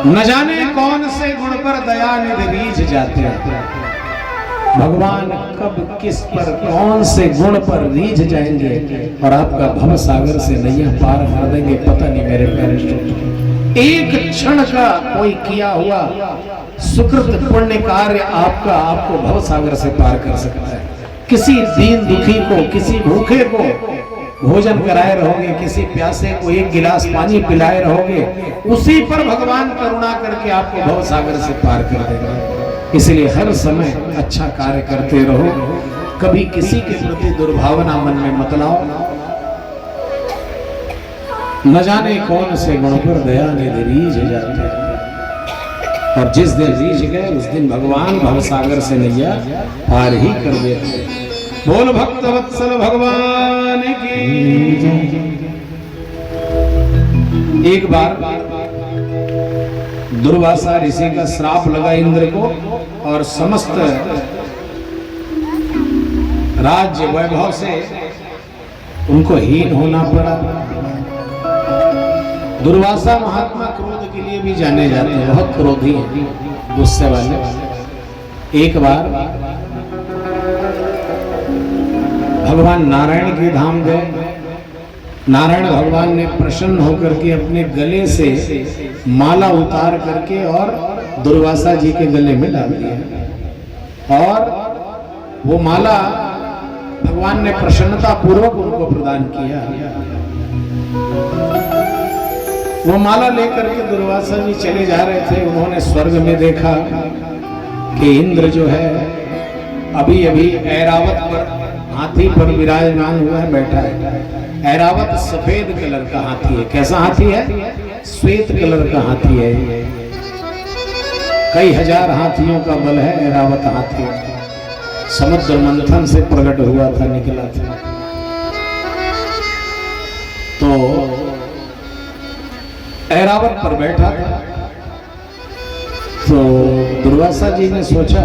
न जाने कौन से गुण पर दया निधि रीझ जाते हैं। भगवान कब किस पर कौन से गुण पर रीझ जाएंगे और आपका भव सागर से नैया पार कर देंगे, पता नहीं मेरे प्यारे श्रोते। एक क्षण का कोई किया हुआ सुकृत पुण्य कार्य आपको भव सागर से पार कर सकता है। किसी दीन दुखी को, किसी भूखे को भोजन कराए रहोगे, किसी प्यासे को एक गिलास पानी पिलाए रहोगे, उसी पर भगवान करुणा करके आपको भव सागर से पार कर देगा। इसलिए हर समय अच्छा कार्य करते रहो, कभी किसी के प्रति दुर्भावना मन में मत लाओ। न जाने कौन से गुण पर दया निधि रीझ जाते हैं, और जिस दिन रीझ गए उस दिन भगवान भव सागर से नैया पार ही कर देते। बोल भक्त वत्सल भगवान की। एक बार दुर्वासा ऋषि का श्राप लगा इंद्र को, और समस्त राज्य वैभव से उनको हीन होना पड़ा। दुर्वासा महात्मा क्रोध के लिए भी जाने जाते हैं, बहुत क्रोधी हैं, गुस्से वाले। एक बार भगवान नारायण के धाम गए। नारायण भगवान ने प्रसन्न होकर के अपने गले से माला उतार करके और दुर्वासा जी के गले में डाल दिया, और वो माला भगवान ने प्रसन्नता पूर्वक उनको प्रदान किया। वो माला लेकर के दुर्वासा जी चले जा रहे थे। उन्होंने स्वर्ग में देखा कि इंद्र जो है अभी अभी ऐरावत पर, हाथी पर विराजमान हुआ है, बैठा है। ऐरावत सफेद कलर का हाथी है। कैसा हाथी है? श्वेत कलर का हाथी है। कई हजार हाथियों का बल है ऐरावत हाथी। समुद्र मंथन से प्रकट हुआ था, निकला था। तो ऐरावत पर बैठा था। तो दुर्वासा जी ने सोचा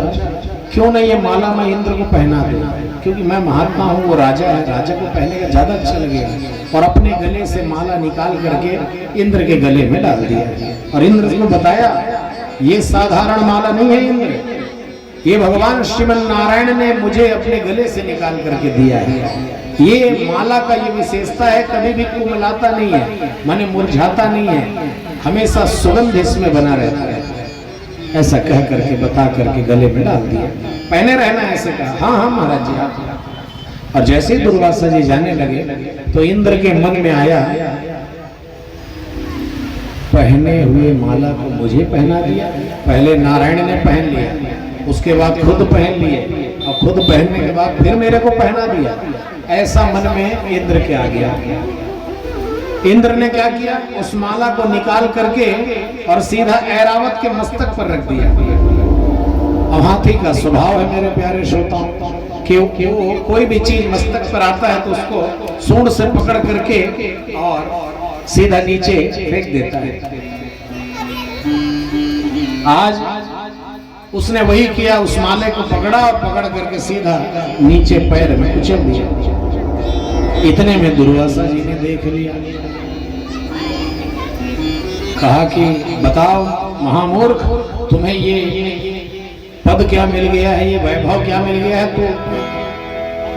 क्यों नहीं ये माला मैं इंद्र को पहना दूं, क्योंकि मैं महात्मा हूँ, वो राजा है, राजा को पहनेगा ज्यादा अच्छा लगेगा। और अपने गले से माला निकाल करके इंद्र के गले में डाल दिया, और इंद्र को बताया ये साधारण माला नहीं है इंद्र, ये भगवान श्रीमन नारायण ने मुझे अपने गले से निकाल करके दिया है। ये माला का ये विशेषता है, कभी भी कुमलाता नहीं है, माने मुरझाता नहीं है, हमेशा सुगंध इसमें बना रहता है। ऐसा कह करके बता करके गले में डाल दिया। पहने रहना ऐसे कहा। हाँ हाँ महाराज जी आप। और जैसे ही दुर्वासा जी जाने लगे तो इंद्र के मन में आया, पहने हुए माला को मुझे पहना दिया। पहले नारायण ने पहन लिया, उसके बाद खुद पहन लिए, और खुद पहनने के बाद फिर मेरे को पहना दिया। ऐसा मन में इंद्र के आ गया। इंद्र ने क्या किया, उस माला को निकाल करके और सीधा ऐरावत के मस्तक पर रख दिया। और हाथी का स्वभाव है मेरे प्यारे श्रोताओं कि वो कोई भी चीज मस्तक पर आता है तो उसको सूंड से पकड़ करके और सीधा नीचे फेंक देता है। आज उसने वही किया, उस माले को पकड़ा और पकड़ करके सीधा नीचे पैर में कुचल दिया। इतने में दुर्वासा जी ने देख लिया, कहा कि बताओ महामूर्ख, तुम्हें ये पद क्या मिल गया है, ये वैभव क्या मिल गया है, तो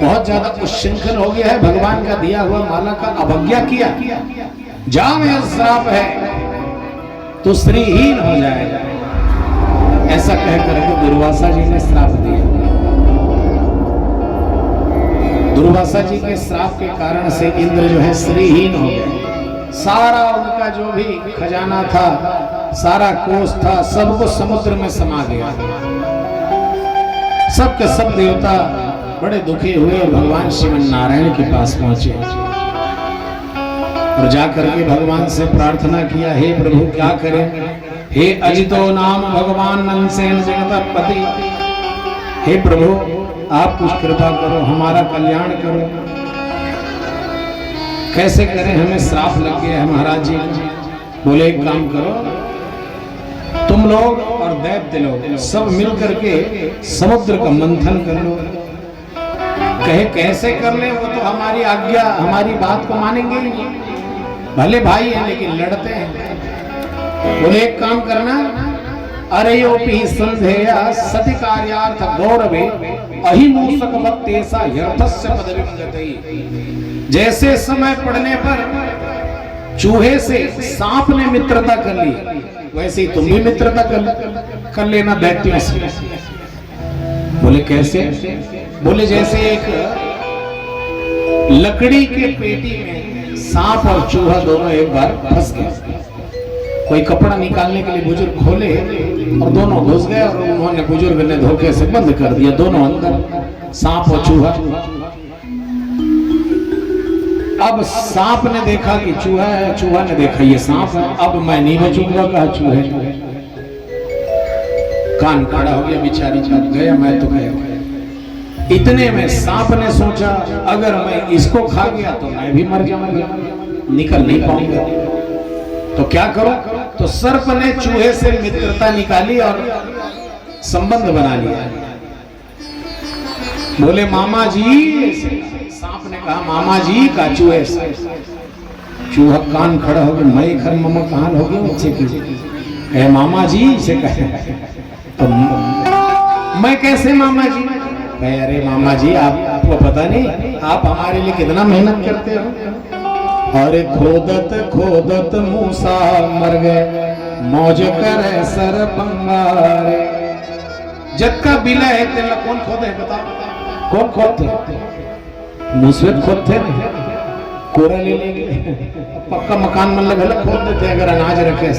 बहुत ज्यादा उच्छृंखल हो गया है, भगवान का दिया हुआ माला का अवज्ञा किया। जाओ यह श्राप है तो श्रीहीन हो जाएगा। ऐसा कह करके दुर्वासा जी ने श्राप दिया। दुर्वासा जी के श्राप के कारण से इंद्र जो है श्रीहीन हो गए। सारा उनका जो भी खजाना था, सारा कोष था, सब कुछ समुद्र में समा गया। सब के सब देवता बड़े दुखी हुए और भगवान श्रीमन नारायण के पास पहुंचे और जाकर के भगवान से प्रार्थना किया, हे प्रभु क्या करें, हे अजितो नाम भगवान नंसेन जगतपति, हे प्रभु आप कुछ कृपा करो, हमारा कल्याण करो। कैसे करें, हमें श्राप लग गया है महाराज जी। बोले एक काम करो, तुम लोग और दैत्य लोग सब मिल करके समुद्र का मंथन कर लो। कहे कैसे कर ले, वो तो हमारी आज्ञा, हमारी बात को मानेंगे ही नहीं। भले भाई हैं लेकिन लड़ते हैं। बोले एक काम करना, अरयोपि संधेया सति कार्यार्थ गौरवे अहिमूसकवत्तेसा यर्थस्य पदवीं गतई। जैसे समय पड़ने पर चूहे से सांप ने मित्रता कर ली, वैसे ही तुम भी मित्रता कर लेना दैत्यों से। बोले कैसे? बोले जैसे एक लकड़ी के पेटी में सांप और चूहा दोनों एक बार फंस गए, कोई कपड़ा निकालने के लिए बुजुर्ग खोले और दोनों घुस गए और उन्होंने बुजुर्ग ने धोखे से बंद कर दिया, दोनों अंदर, सांप और चूहा। अब सांप ने देखा कि चूहा है, चूहा ने देखा ये सांप है, अब मैं नहीं बचूंगा, कहा चूहे। कान खड़ा हो गया बेचारी, गया मैं तो गया। इतने में सांप ने सोचा अगर मैं इसको खा गया तो मैं भी मर जाऊंगा, निकल नहीं पाऊंगा, तो क्या करो? तो सर्प ने चूहे से मित्रता निकाली और संबंध बना लिया। बोले मामा जी, सांप ने कहा मामा जी का चूहे से। चूहा कान खड़ा हो गया, मैं घर मामा कहां हो गया मुझसे कहे मामा जी से कहे, तो मैं कैसे मामा जी? कहे अरे मामा जी आपको पता नहीं आप हमारे लिए कितना मेहनत करते हो। अरे खोदत खोदत मूसा मर गए, मौज करे सर बंगारे। जब का बिला है तेरा कौन खोदे बताओ? कौन खोदते? मुसवेद खोदते नहीं, कोरा ले लेंगे, पक्का मकान मतलब अलग खोद देते अगर अनाज रखे।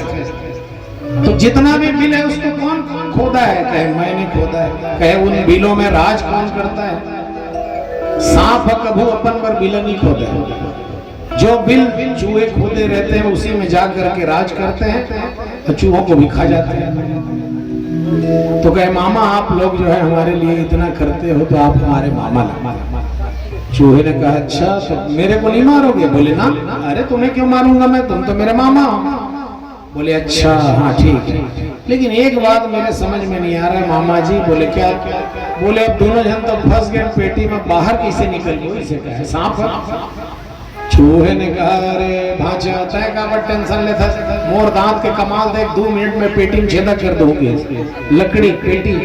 तो जितना भी बिल है उसको कौन खोदा है? कहे मैंने खोदा है। कहे उन बिलों में राज कौन करता है? सांप कभू अपन पर बिल नहीं खोदा है, जो बिल चूहे खोदे रहते हैं उसी में जा करके राज करते हैं तो चूहों को भी खा जाते हैं। तो कहे मामा आप लोग जो है हमारे लिए इतना करते हो तो आप हमारे मामा ना। चूहे ने कहा अच्छा तो मेरे को नहीं मारोगे? बोले ना। अरे तुम्हें क्यों मारूंगा मैं, तुम तो मेरे मामा हो। बोले अच्छा हाँ ठीक है, लेकिन एक बात मेरे समझ में नहीं आ रहा है मामा जी। बोले क्या? बोले अब दोनों जन तो फंस गए पेटी में, बाहर कैसे निकल गए? इसे कहे सांप। चूहे ने कहा अरे भांचा तय का टेंशन लेता, मोर दांत के कमाल देख, 2 मिनट में पेटी में छेदा कर दूंगी, लकड़ी पेटी,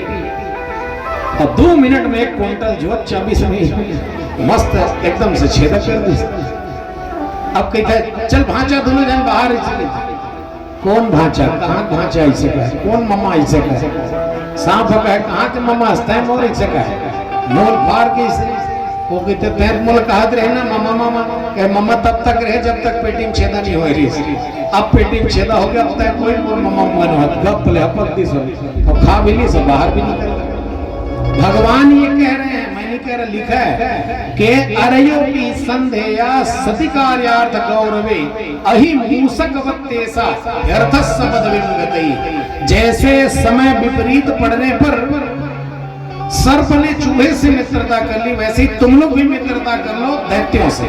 और 2 मिनट में 1 क्विंटल जो 24 में मस्त एकदम से छेदा कर दी। अब कहता चल भांचा दोनों जन बाहर। कौन भांचा? कहाँ भांचा? इसे कहे कौन मम्मा? इसे कहे सांप कहे कहाँ के मम्मा हंसता है मोर? इसे कहे मोल फाड़ के इसे वो कहते तैर मोल कहते रहे ना मामा मामा। कहे मम्मा तब तक रहे जब तक पेटी में छेदा नहीं हो रही। अब पेटी में छेदा हो गया, अब तक कोई मोर मम्मा मन होता गप ले अपक दी सब, अब खा भी ली सब, बाहर भी निकल। भगवान ये कह रहे हैं, मैं नहीं कह रहा, लिखा है कि अरयोपि संधेया सति कार्यार्थ गौरवे अहिमूसकवत्तेसा यर्थस्य पदवीं गतई। जैसे समय विपरीत पड़ने पर सर्प ने चूहे से मित्रता कर ली, वैसे ही तुम लोग भी मित्रता कर लो दैत्यों से,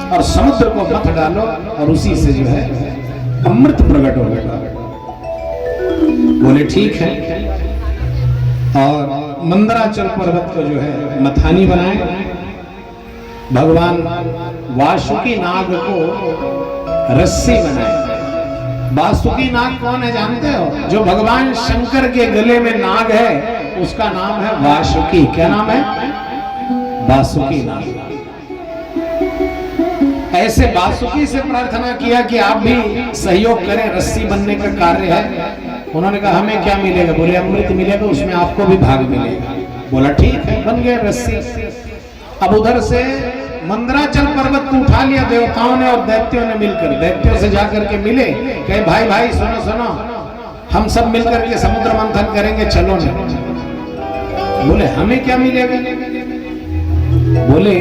और समुद्र को मत डालो, और उसी से जो है अमृत प्रकट होगा। बोले ठीक है, और मंदराचल पर्वत को जो है मथानी बनाए। भगवान वासुकी नाग को रस्सी बनाए। वासुकी नाग कौन है जानते हो? जो भगवान शंकर के गले में नाग है उसका नाम है वासुकी। क्या नाम है? वासुकी नाग। ऐसे वासुकी से प्रार्थना किया कि आप भी सहयोग करें, रस्सी बनने का कार्य है। उन्होंने कहा हमें क्या मिलेगा? बोले अमृत मिलेगा, उसमें आपको भी भाग मिलेगा। बोला ठीक है, बन गए रस्सी। अब उधर से मंदराचल पर्वत को उठा लिया देवताओं ने और दैत्यों ने मिलकर। दैत्यों से जाकर के मिले, कहे भाई भाई सुनो सुनो, हम सब मिलकर के समुद्र मंथन करेंगे, चलो ना। बोले हमें क्या मिलेगा? बोले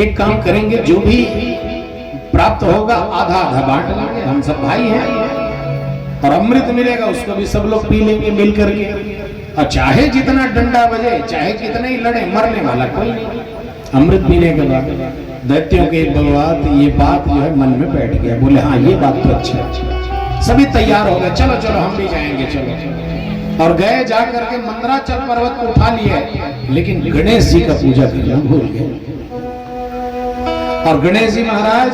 एक काम करेंगे, जो भी प्राप्त होगा आधा आधा बांट लेंगे, हम सब भाई हैं, और अमृत मिलेगा उसको भी सब लोग पी लेंगे मिल करके, और चाहे जितना डंडा बजे, चाहे कितने ही लड़े, मरने वाला कोई नहीं। अमृत पीने के बाद दैत्यों के ये बात जो है मन में बैठ गया। बोले हाँ ये बात तो अच्छा है। सभी तैयार हो गए, चलो चलो हम भी जाएंगे, चलो। और गए, जा करके मंदराचल पर्वत को उठा लिए, लेकिन गणेश जी का पूजा करना भूल गए। और गणेश जी महाराज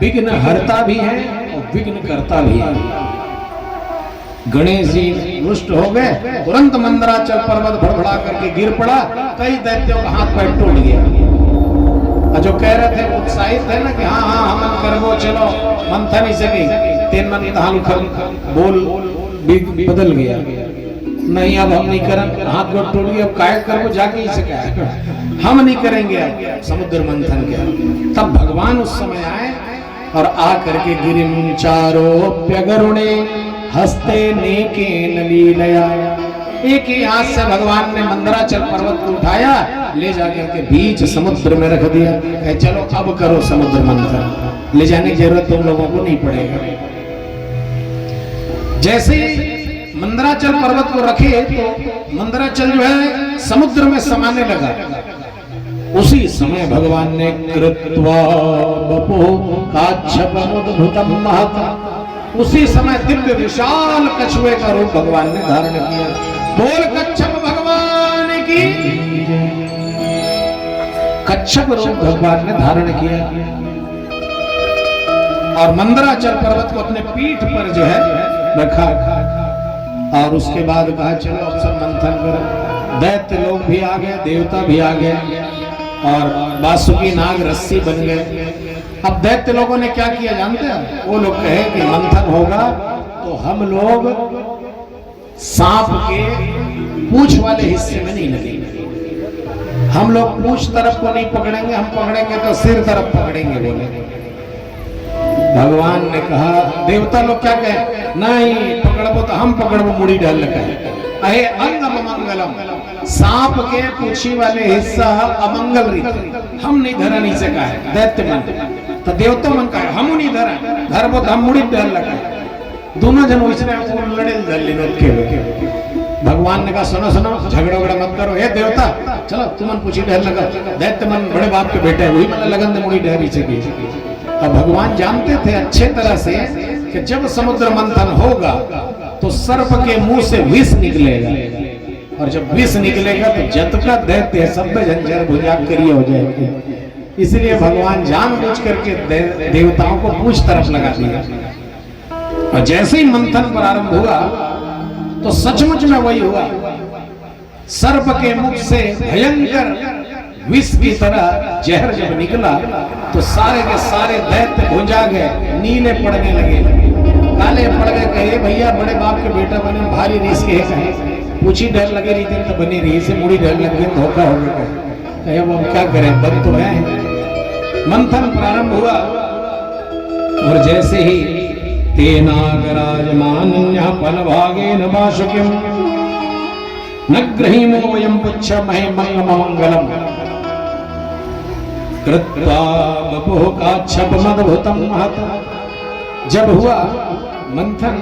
विघ्न हरता भी हैं और विघ्न करता भी है। गणेश जी रुष्ट हो गए, तुरंत मंदराचल पर्वत भड़बड़ा करके गिर पड़ा, कई दैत्यों का हाथ पैर टूट गया। और जो कह रहे थे उत्साहित थे ना कि हाँ हाँ हम करबो, चलो मंथन ही सके, तीन मन धान बोल बदल गया, नहीं अब हम नहीं करें, हाथ गोड़ टूट गया, अब काय करबो, जाके ही सका हम नहीं करेंगे अब समुद्र मंथन के। तब भगवान उस समय आए और आ करके गिरिम चारोप्य गरुणे हस्ते नेके लीलया, एक ही हाथ से भगवान ने मंदराचल पर्वत को उठाया, ले जाकर के बीच समुद्र में रख दिया, कहे चलो अब करो समुद्र मंथन, ले जाने की जरूरत तुम लोगों को नहीं पड़ेगा। जैसे मंदराचल पर्वत को रखे तो मंदराचल जो है समुद्र में समाने लगा। उसी समय भगवान ने कृत्वा बपो काच्छपमुद्भुतम महता, उसी समय दिव्य विशाल कछुए का रूप भगवान ने धारण किया। बोल कच्छप भगवान की, कच्छप रूप भगवान ने धारण किया और मंदराचल पर्वत को अपने पीठ पर जो है रखा और उसके बाद कहा चलो अब सब मंथन करो। दैत्य लोग भी आ गए, देवता भी आ गए और वासुकी नाग रस्सी बन गए। अब दैत्य लोगों ने क्या किया जानते हैं? वो लोग कहे कि मंथन होगा तो हम लोग सांप के पूंछ वाले हिस्से में नहीं लगेंगे, हम लोग पूंछ तरफ को नहीं पकड़ेंगे, हम पकड़ेंगे तो सिर तरफ पकड़ेंगे बोले। भगवान ने कहा, देवता लोग क्या कहे, नहीं पकड़बो तो हम पकड़बो मुड़ी डाल लगा अहे अंग अमंगलम, सांप के पूंछी वाले हिस्सा अमंगल रीत हम नहीं धरा नहीं सका है। दैत्य मन तो देवता मन का हम नहीं धरा धरबो तो हम मुड़ी डाल लगा, दोनों जन उसने लड़े धर के। भगवान ने कहा सुनो सुनो झगड़ा वगड़ा मत करो, हे देवता चलो तुमन पूछी डर लगा, दैत्य मन बड़े बाप के बेटे वही मन लगन मुड़ी डहरी सकी। अब भगवान जानते थे अच्छे तरह से कि जब समुद्र मंथन होगा तो सर्प के मुंह से विष निकलेगा और जब विष निकलेगा तो जतका दैत्य सब झंझर भुजा करिए हो जाएगी। इसलिए भगवान जानबूझ करके देवताओं को पूंछ तरफ लगा दिया और जैसे ही मंथन प्रारंभ हुआ तो सचमुच में वही हुआ। सर्प के मुख से भयंकर विष की तरह जहर जब निकला तो सारे के सारे दैत्य भुंजा गए, नीले पड़ने लगे, काले पड़ गए। कहे भैया बड़े बाप के बेटा बने, भारी रीस के कहे पूछी डर लगे रही थी तो बनी रही से मुड़ी डर लग गई, धोखा हो गया। कहे वो हम क्या करें, बन तो है। मंथन प्रारंभ हुआ और जैसे ही तेनागराजमान्य फलभागेन वासुकिं न गृहीमो वयं पुच्छमहे मंगलम कृत्वा बपुः काच्छपमद्भुतं महत्। जब हुआ मंथन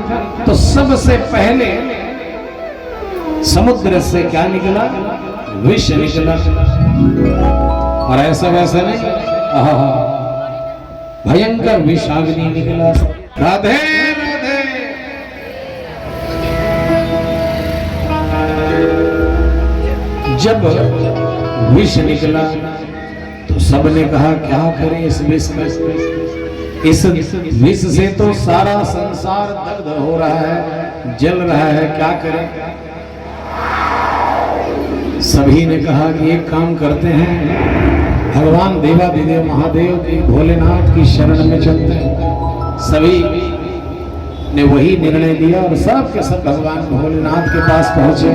तो सबसे पहले समुद्र से क्या निकला, विष निकला। और ऐसा वैसा नहीं, भयंकर विषाग्नि निकला। राधे राधे। जब विष निकला तो सबने कहा क्या करें इस विष का, इस विष से तो सारा संसार दग्ध हो रहा है, जल रहा है, क्या करें। सभी ने कहा कि एक काम करते हैं, भगवान देवाधिदेव महादेव की भोलेनाथ की शरण में चलते हैं। सभी ने वही निर्णय दिया और सब के सब भगवान भोलेनाथ के पास पहुंचे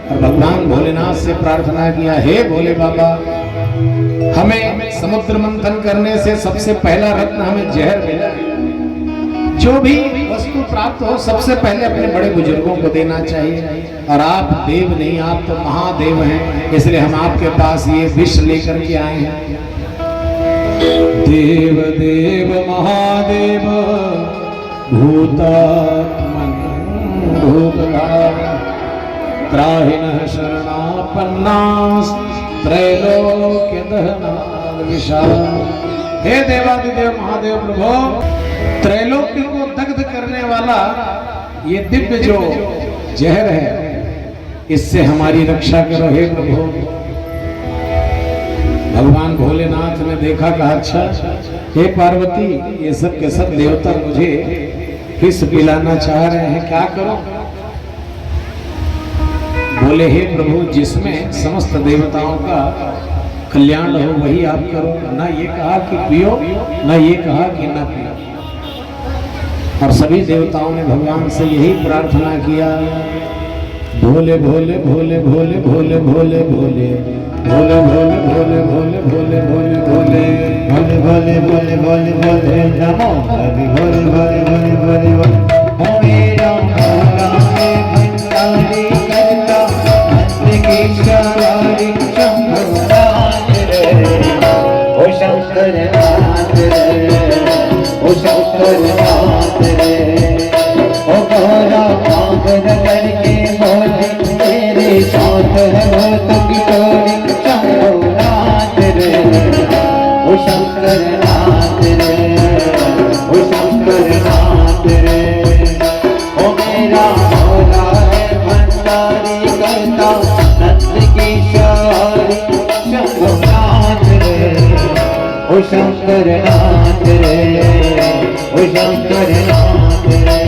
और भगवान भोलेनाथ से प्रार्थना किया, हे भोले बाबा हमें समुद्र मंथन करने से सबसे पहला रत्न हमें जहर मिला, जो भी वस्तु प्राप्त हो सबसे पहले अपने बड़े बुजुर्गों को देना चाहिए। और आप देव नहीं, आप तो महादेव हैं, इसलिए हम आपके पास ये विष लेकर के आए हैं। देव देव महादेव भूतात्मन भूतधार त्राहिणः शरणापन्नास त्रैलोक्य दहनाद विशाल। हे देवादिदेव महादेव प्रभु, त्रैलोक्य को दग्ध करने वाला ये दिव्य जो जहर है इससे हमारी रक्षा करो हे प्रभु। भगवान भोलेनाथ ने देखा, कहा अच्छा हे पार्वती, ये सब के सब देवता मुझे विष पिलाना चाह रहे हैं, क्या करो? बोले हे प्रभु, जिसमें समस्त देवताओं का कल्याण हो वही आप करो। ना ये कहा कि पियो, ना ये कहा कि ना पियो। और सभी देवताओं ने भगवान से यही प्रार्थना किया, भोले भोले भोले भोले भोले भोले भोले भोले भोले भोले भोले भोले भोले भोले भोले भोले भोले भोले भोले नमो हरि भोले भोले भोले भोले भोले ओ मेरा भोला है भंडारी करता मंत्र की सवारी शंभुनाथ रे, ओ शंकर नाथ रे, ओ शंकर नाथ रे, ओ गौरा पागल करके बोले तेरे साथ है बहुत की टोली शंभुनाथ रे, ओ शंकर नाथ रे, ओ शंकर नाथ रे, ओ मेरा भोला है भंडारी करता नंद की सवारी शंभुनाथ रे, ओ शंकर नाथ रे, ओ शंकर नाथ रे।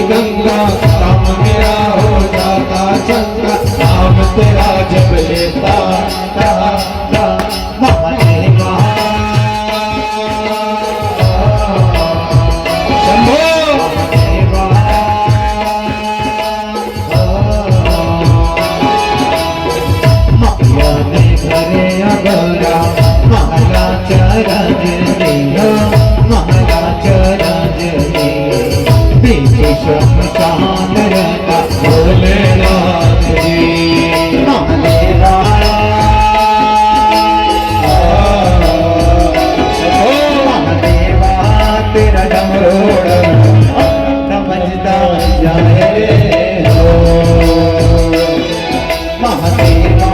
गंगा काम मेरा हो जाता चंगा, नाम तेरा जब लेता महादेवा शंभो महादेवा माया ने घरे अगरा महला चरज दिया, महला चरज शमशान रहता भोलेनाथ जी महादेवा महादेवा तेरा डमरोड़ समझता जाए रे हो महादेवा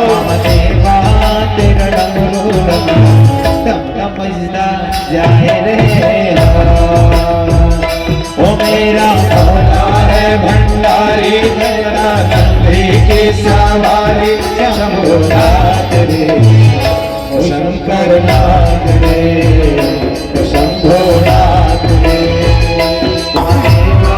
महादेवा तेरा डमरोड़ समझता जाए रे ओ मेरा भोला है भंडारी तेरा नंदी की सवारी शंभुनाथ रे, ओ शंकर नाथ रे, ओ शंभुनाथ रे। महादेवा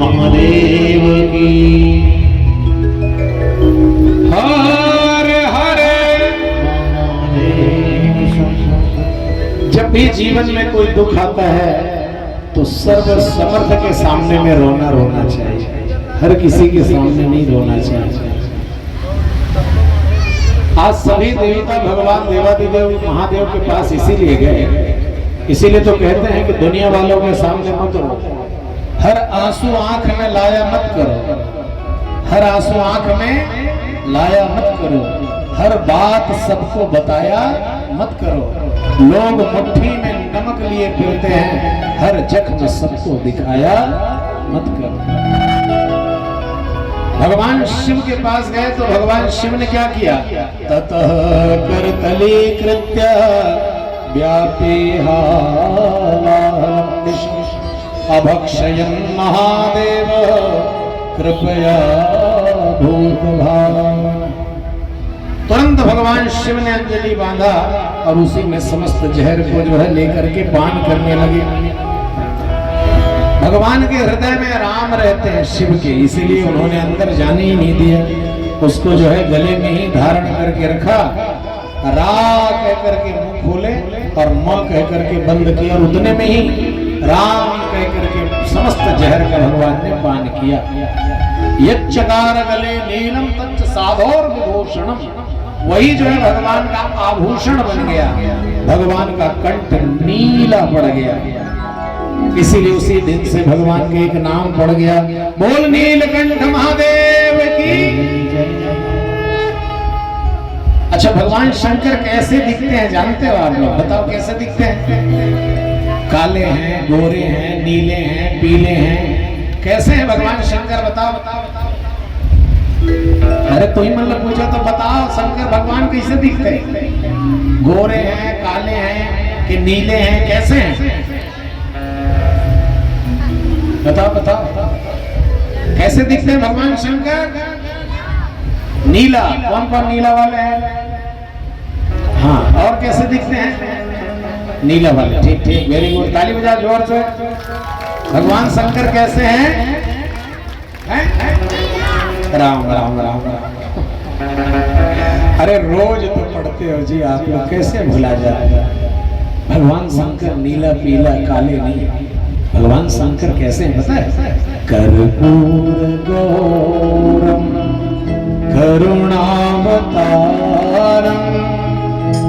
महादेव की। हरे हरे। जब भी जीवन में कोई दुख आता है तो सर्व समर्थ के सामने में रोना रोना चाहिए, हर किसी के सामने नहीं रोना चाहिए। आज सभी देवता भगवान देवादिदेव महादेव के पास इसीलिए गए, इसीलिए तो कहते हैं कि दुनिया वालों के सामने मत रो, हर आंसू आंख में लाया मत करो, हर आंसू आंख में लाया मत करो, हर बात सबको बताया मत करो। लोग मुट्ठी में नमक लिए फिरते हैं, हर जख्म सबको दिखाया मत करो। भगवान शिव के पास गए तो भगवान शिव ने क्या किया? ततः करतली कृत्य व्यापेहा अभक्षयन् महादेव कृपया भूतभाव। तुरंत भगवान शिव ने अंजलि बांधा और उसी में समस्त जहर को जो है लेकर के पान करने लगे। भगवान के हृदय में राम रहते हैं शिव के, इसीलिए उन्होंने अंदर जाने ही नहीं दिया, उसको जो है गले में ही धारण करके रखा। रा कह करके मुंह खोले और मां कह करके बंद किया, और उतने में ही राम कह करके समस्त जहर का भगवान ने पान किया। यच्चकार गले नीलम तच्च साधोर विभूषणम, वही जो है भगवान का आभूषण बन गया, भगवान का कंठ नीला पड़ गया। इसीलिए उसी दिन से भगवान के एक नाम पड़ गया, बोल नीलकंठ महादेव की। अच्छा, भगवान शंकर कैसे दिखते हैं जानते हो आप लोग? बताओ कैसे दिखते हैं? काले हैं, गोरे हैं, नीले हैं, पीले हैं, कैसे हैं भगवान शंकर? बताओ बताओ बताओ। अरे तो ही मतलब पूछा तो बताओ, शंकर भगवान कैसे दिखते हैं? गोरे हैं, काले हैं कि नीले हैं, कैसे हैं? बताओ बताओ कैसे दिखते हैं भगवान शंकर? नीला, कौन कौन नीला वाले हैं? हाँ, और कैसे दिखते हैं? नीला वाले, ठीक ठीक, वेरी गुड, ताली बजा जोर से। भगवान शंकर कैसे हैं? राम राम राम राम। अरे रोज तो पढ़ते हो जी आप लोग, कैसे भुला जाए? भगवान शंकर नीला पीला काले नहीं, भगवान शंकर कैसे हैं पता है? कर्पूर गौरम करुणावतारम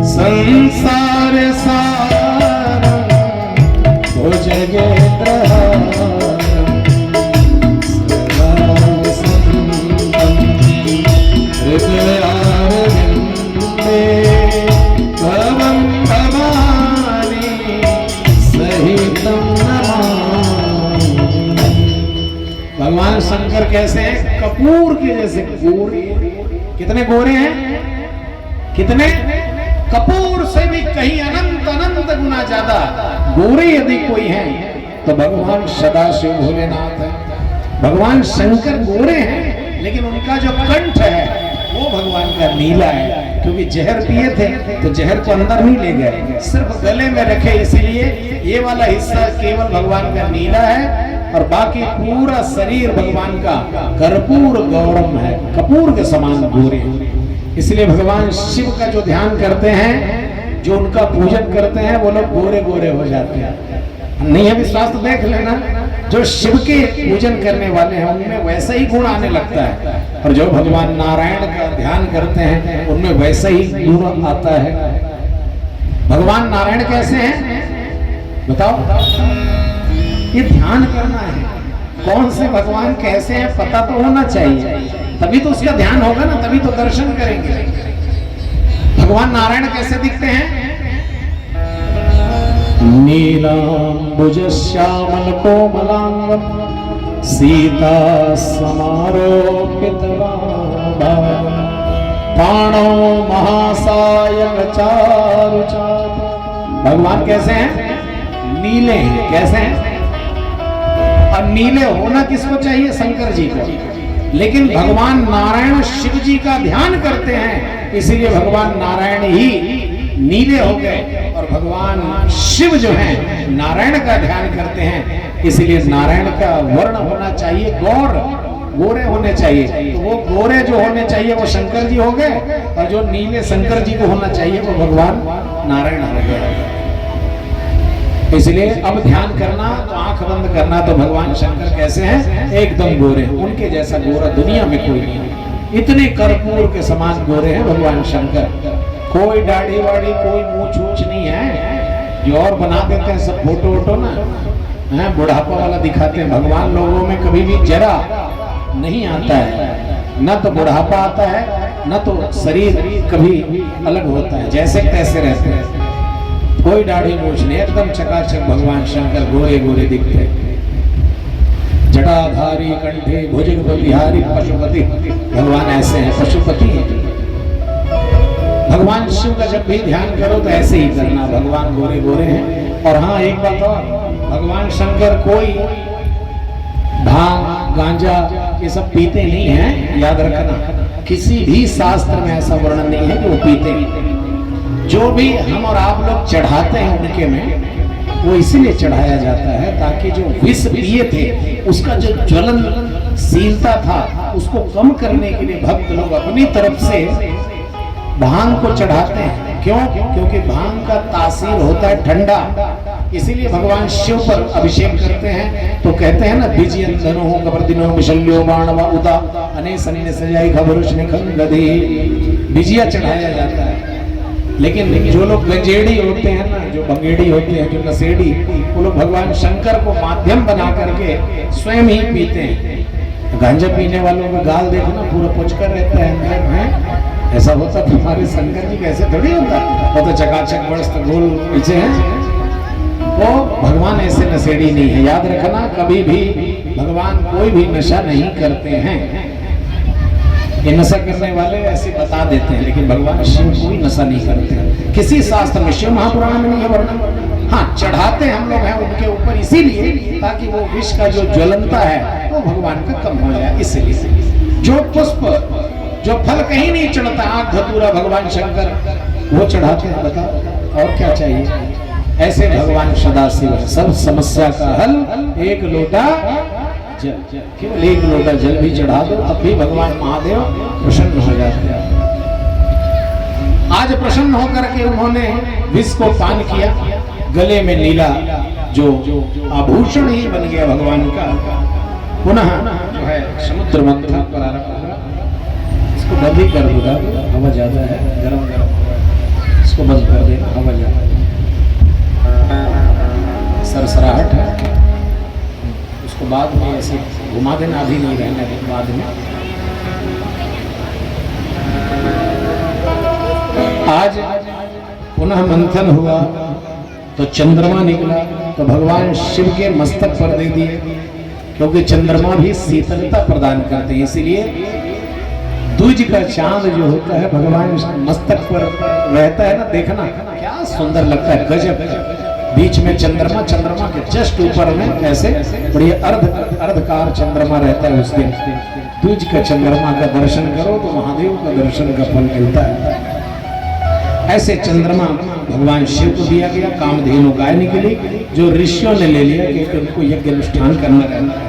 संसार सारम भुजगेन्द्रहारम सर्वसंतम हृदयारविन्दे भवं भवानी सहितं नमामि। भगवान शंकर कैसे हैं? कपूर के जैसे गोरे। कितने गोरे हैं? कितने? कपूर से भी कहीं अनंत अनंत गुना ज्यादा गोरे यदि कोई है तो भगवान सदाशिव भोलेनाथ है। भगवान शंकर गोरे हैं, लेकिन उनका जो कंठ है वो भगवान का नीला है, क्योंकि जहर पिए थे तो जहर को अंदर नहीं ले गए, सिर्फ गले में रखे, इसीलिए ये वाला हिस्सा केवल भगवान का नीला है और बाकी पूरा शरीर भगवान का कर्पूर गौरम है, कपूर के समान गोरे। इसलिए भगवान शिव का जो ध्यान करते हैं, जो उनका पूजन करते हैं, वो लोग गोरे गोरे हो जाते हैं। नहीं है विश्वास तो देख लेना, जो शिव के पूजन करने वाले हैं उनमें वैसा ही गुण आने लगता है, और जो भगवान नारायण का ध्यान करते हैं उनमें वैसा ही गुण आता है। भगवान नारायण कैसे हैं बताओ? ये ध्यान करना है, कौन से भगवान कैसे हैं पता तो होना चाहिए, तभी तो उसका ध्यान होगा ना, तभी तो दर्शन करेंगे। भगवान नारायण कैसे दिखते हैं? नीलांबुज श्यामल कोमलांगम सीता समारोपित पाणो महासायक चारु चाप। भगवान कैसे हैं? नीले हैं। कैसे हैं? और नीले होना किसको चाहिए? शंकर जी को। लेकिन भगवान नारायण शिव जी का ध्यान करते हैं, इसीलिए भगवान नारायण ही नीले हो गए और भगवान शिव जो हैं नारायण का ध्यान करते हैं, इसलिए नारायण का वर्ण होना चाहिए गौर, गोरे होने चाहिए। तो वो गोरे जो होने चाहिए वो शंकर जी हो गए, और जो नीले शंकर जी को होना चाहिए वो भगवान नारायण हो गए। इसलिए अब ध्यान करना तो आंख बंद करना, तो भगवान शंकर कैसे हैं? एकदम गोरे, उनके जैसा गोरा दुनिया में कोई नहीं है। इतने कर्पूर के समान गोरे हैं भगवान शंकर, कोई दाढ़ी वाड़ी कोई मूछ वूछ नहीं है। जो और बना देते हैं सब फोटो वोटो ना, है बुढ़ापा वाला दिखाते हैं। भगवान लोगों में कभी भी जरा नहीं आता है, न तो बुढ़ापा आता है न तो शरीर कभी अलग होता है, जैसे तैसे रहते हैं, कोई दाढ़ी मूछ नहीं, एकदम चकाचक भगवान शंकर गोरे गोरे दिखते हैं। जटाधारी कंठे भुजग बिहारी पशुपति, भगवान ऐसे हैं, पशुपति हैं। भगवान शिव का जब भी ध्यान करो तो ऐसे ही करना, भगवान गोरे गोरे हैं। और हाँ एक बात और, भगवान शंकर कोई भांग गांजा ये सब पीते नहीं हैं, याद रखना। किसी भी शास्त्र में ऐसा वर्णन नहीं है कि वो पीते हैं। जो भी हम और आप लोग चढ़ाते हैं उनके में, वो इसीलिए चढ़ाया जाता है ताकि जो विष पिए थे उसका जो ज्वलनशीलता था उसको कम करने के लिए भक्त लोग अपनी तरफ से भांग को चढ़ाते हैं। क्यों? क्योंकि भांग का तासीर होता है ठंडा, इसीलिए भगवान शिव पर अभिषेक करते हैं। तो कहते हैं ना, बिजियंदनो कबरदिनो मिशल्यो बाणवा उदा अने सनी ने सजाई खबरुष ने खंगदे, बिजिया चढ़ाया जाता है। लेकिन जो लोग गंजेड़ी होते हैं ना, जो बंगेड़ी होते हैं, जो नशेड़ी, वो लोग भगवान शंकर को माध्यम बना करके स्वयं ही पीते हैं। गांजा पीने वालों में गाल देखना पूरा पुचकर रहता है अंदर में, ऐसा होता तो हमारे शंकर जी कैसे थोड़ी होता, वो तो चकाचक मस्त गोल पीछे हैं। वो भगवान ऐसे नशेड़ी नहीं है, याद रखना। कभी भी भगवान कोई भी नशा नहीं करते हैं। ये नशा करने वाले ऐसे बता देते हैं, लेकिन भगवान शिव कोई नशा नहीं करते। किसी शास्त्र में, शिव महापुराण में नहीं है वर्णन। हाँ, चढ़ाते हम लोग हैं उनके ऊपर इसीलिए ताकि वो विष का जो ज्वलनता है वो भगवान का कम हो जाए। इसलिए जो पुष्प जो फल कहीं नहीं चढ़ता, आग धतूरा भगवान शंकर वो चढ़ाते हैं। बताओ और क्या चाहिए? ऐसे भगवान सदाशिव सब समस्या का हल, एक लोटा जल, केवल एक लोटा जल भी चढ़ा दो तब भी भगवान महादेव प्रसन्न हो जाते हैं। आज प्रसन्न होकर के उन्होंने विष को पान किया, गले में नीला जो आभूषण ही बन गया भगवान का। पुनः जो है समुद्र मंथन प्रारंभ हुआ। इसको बंद ही कर दूंगा, हवा ज्यादा है, गरम गरम, इसको बंद कर देना, हवा ज्यादा है, सरसराहट है। उसको बाद में ऐसे घुमा देना, अभी नहीं रहने देना, बाद में। आज पुनः मंथन हुआ तो चंद्रमा निकला, तो भगवान शिव के मस्तक पर दे दिए, क्योंकि चंद्रमा भी शीतलता प्रदान करते हैं। इसीलिए दूज का चांद जो होता है भगवान मस्तक पर रहता है ना, देखना क्या सुंदर लगता है, गजब। बीच में चंद्रमा, चंद्रमा के जस्ट ऊपर में ऐसे बढ़िया अर्धकार चंद्रमा रहता है। उस दिन दूज का चंद्रमा का दर्शन करो तो महादेव का दर्शन का फल मिलता है। ऐसे चंद्रमा भगवान शिव को दिया गया, कामधेनु गाय निकली जो ऋषियों ने ले लिया क्योंकि उनको यज्ञ अनुष्ठान करना रहता है।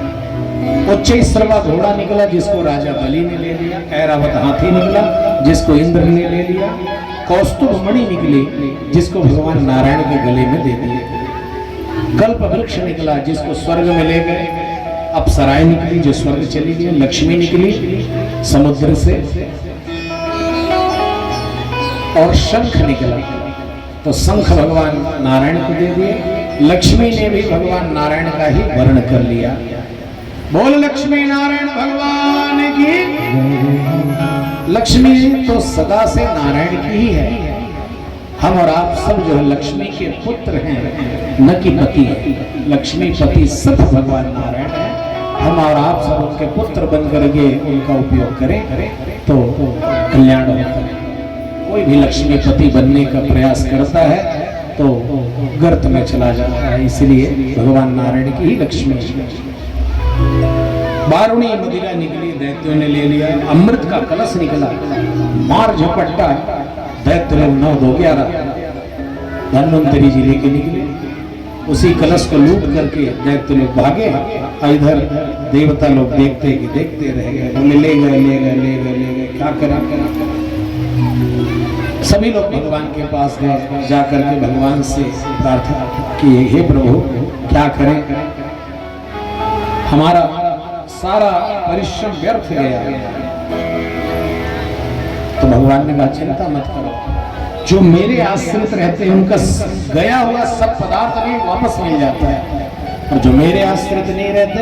उच्चैश्रवा घोड़ा निकला जिसको राजा बलि ने ले लिया, ऐरावत हाथी निकला जिसको इंद्र ने ले लिया, कौस्तुभ मणि निकली जिसको भगवान नारायण के गले में दे दिए, कल्प वृक्ष निकला जिसको स्वर्ग में ले गए, अप्सराएं निकली जो स्वर्ग चली गई, लक्ष्मी निकली समुद्र से, और शंख निकला तो शंख भगवान नारायण को दे दिए। लक्ष्मी ने भी भगवान नारायण का ही वर्ण कर लिया। बोल लक्ष्मी नारायण भगवान की। लक्ष्मी तो सदा से नारायण की ही है। हम और आप सब जो है लक्ष्मी के पुत्र हैं, न कि पति है। लक्ष्मी पति सब भगवान नारायण है। हम और आप सब उनके पुत्र बन करके उनका उपयोग करें तो कल्याण होता है। कोई भी लक्ष्मीपति बनने का प्रयास करता है तो गर्त में चला जाता है। इसलिए भगवान नारायण की ही लक्ष्मी। बारुणी मदिरा निकली, दैत्यों ने ले लिया। अमृत का कलश निकला, मार झपट्टा, दैत्य 9 2 11 धन्वंतरी जी लेके निकले, उसी कलश को लूट करके दैत्य लोग भागे और इधर देवता लोग देखते कि देखते रह गए, बोले ले गए ले गए ले गए ले गए, क्या करें। सभी लोग भगवान के पास गए, जाकर के भगवान से प्रार्थना की, हे प्रभु क्या करें, हमारा सारा परिश्रम व्यर्थ गया। तो भगवान ने कहा चिंता मत करो, जो मेरे आश्रित रहते हैं उनका गया हुआ सब पदार्थ भी वापस मिल जाता है, और जो मेरे आश्रित नहीं रहते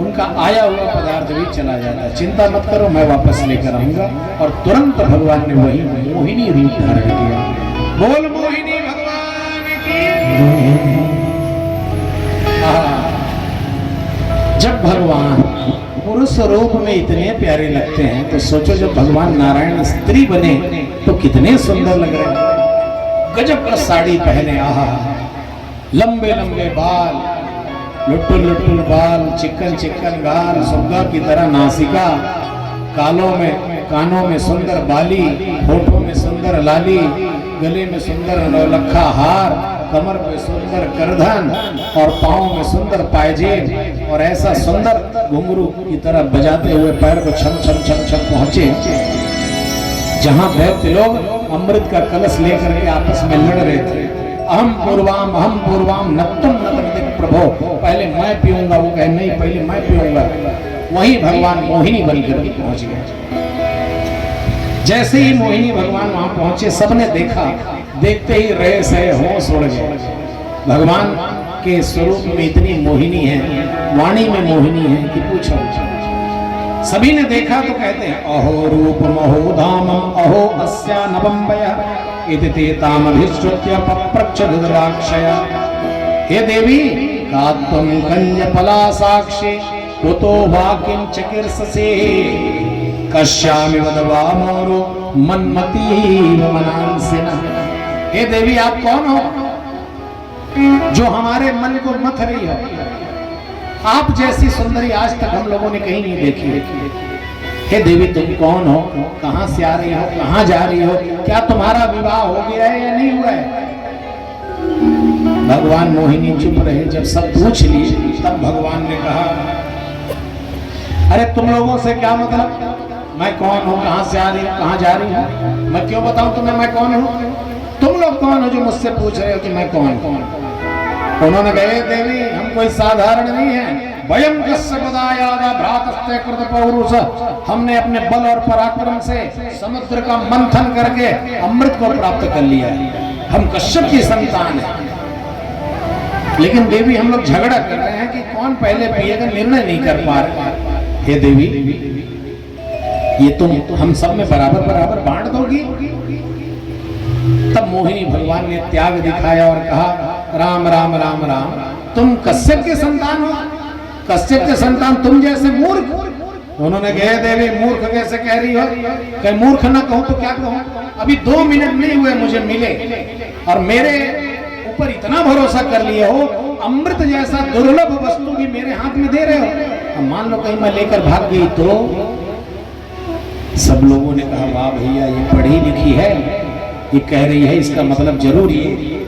उनका आया हुआ पदार्थ भी चला जाता है। चिंता मत करो, मैं वापस लेकर आऊंगा। और तुरंत भगवान ने वही मोहिनी रूप धारण किया। बोल मोहिनी भगवान की। जब भगवान पुरुष रूप में इतने प्यारे लगते हैं तो सोचो जब भगवान नारायण स्त्री बने तो कितने सुंदर लग रहे हैं। गजब का साड़ी पहने, आहा, लंबे लंबे बाल, लुट्टुल लुट्टुल बाल, चिकन चिकन गाल, सुग्गा की तरह नासिका, कानों में सुंदर बाली, होठों में सुंदर लाली, गले में सुंदर नौलखा हार, कमर पे सुंदर करधन और पाँव में सुंदर पायजेब, और ऐसा सुंदर घुंघरू की तरह बजाते हुए पैर को छम छम छम छम पहुंचे जहां दैत्य लोग अमृत का कलश लेकर के आपस में लड़ रहे थे। अहम पूर्वाम नक्तम नतमदिक प्रभो, पहले मैं पीऊंगा, वो कहे नहीं पहले मैं पीऊंगा। वहीं भगवान मोहिनी बनकर के पहुंच गए। जैसे ही मोहिनी भगवान वहां पहुंचे सबने देखा, देखते ही रहे से होश उड़ गए। भगवान के स्वरूप में इतनी मोहिनी है, वाणी में मोहिनी है कि पूछो। सभी ने देखा तो कहते हैं अहो रूप महो धामम अहो अस्या नवम्बयः इति ते तामभिश्रुत्य पप्रच्छ धृतराक्षय। हे देवी का त्वं कन्यपला साक्षी कुतो वा किंच कीर्षसे कश्यामि वदवा मोरो मन्मती मनांसिनः। हे देवी आप कौन हो जो हमारे मन को मथ रही हो? आप जैसी सुंदरी आज तक हम लोगों ने कहीं नहीं देखी। हे देवी तुम कौन हो, कहां से आ रही हो, कहां जा रही हो, क्या तुम्हारा विवाह हो गया है या नहीं हुआ है? भगवान मोहिनी चुप रहे। जब सब पूछ लिए तब भगवान ने कहा अरे तुम लोगों से क्या मतलब, मैं कौन हूँ, कहां से आ रही हूँ, कहां जा रही हूँ, मैं क्यों बताऊं तुम्हें मैं कौन हूँ? तुम लोग कौन हो जो मुझसे पूछ रहे हो कि मैं कौन हूँ? उन्होंने कहा देवी हम कोई साधारण नहीं है, वयम कस्य पदायादा भ्रातस्ते कृत पौरुष, हमने अपने बल और पराक्रम से समुद्र का मंथन करके अमृत को प्राप्त कर लिया है, हम कश्यप की संतान है। लेकिन देवी हम लोग झगड़ा कर रहे हैं कि कौन पहले पिएगा, निर्णय नहीं कर पा रहे। हे देवी ये तुम हम सब में बराबर बराबर बांट दोगी? तब मोहिनी भगवान ने त्याग दिखाया और कहा राम राम राम राम, तुम कश्यप के संतान हो, कश्यप के संतान तुम जैसे मूर्ख। उन्होंने कहा देवी मूर्ख कैसे कह रही हो? कहीं मूर्ख ना कहूं तो क्या कहूं? अभी 2 मिनट नहीं हुए मुझे मिले और मेरे ऊपर इतना भरोसा कर लिए हो, अमृत जैसा दुर्लभ वस्तु भी मेरे हाथ में दे रहे हो। अब मान लो कहीं मैं लेकर भाग गई तो? सब लोगों ने कहा वाह भैया ये पढ़ी लिखी है, ये कह रही है इसका मतलब जरूर ये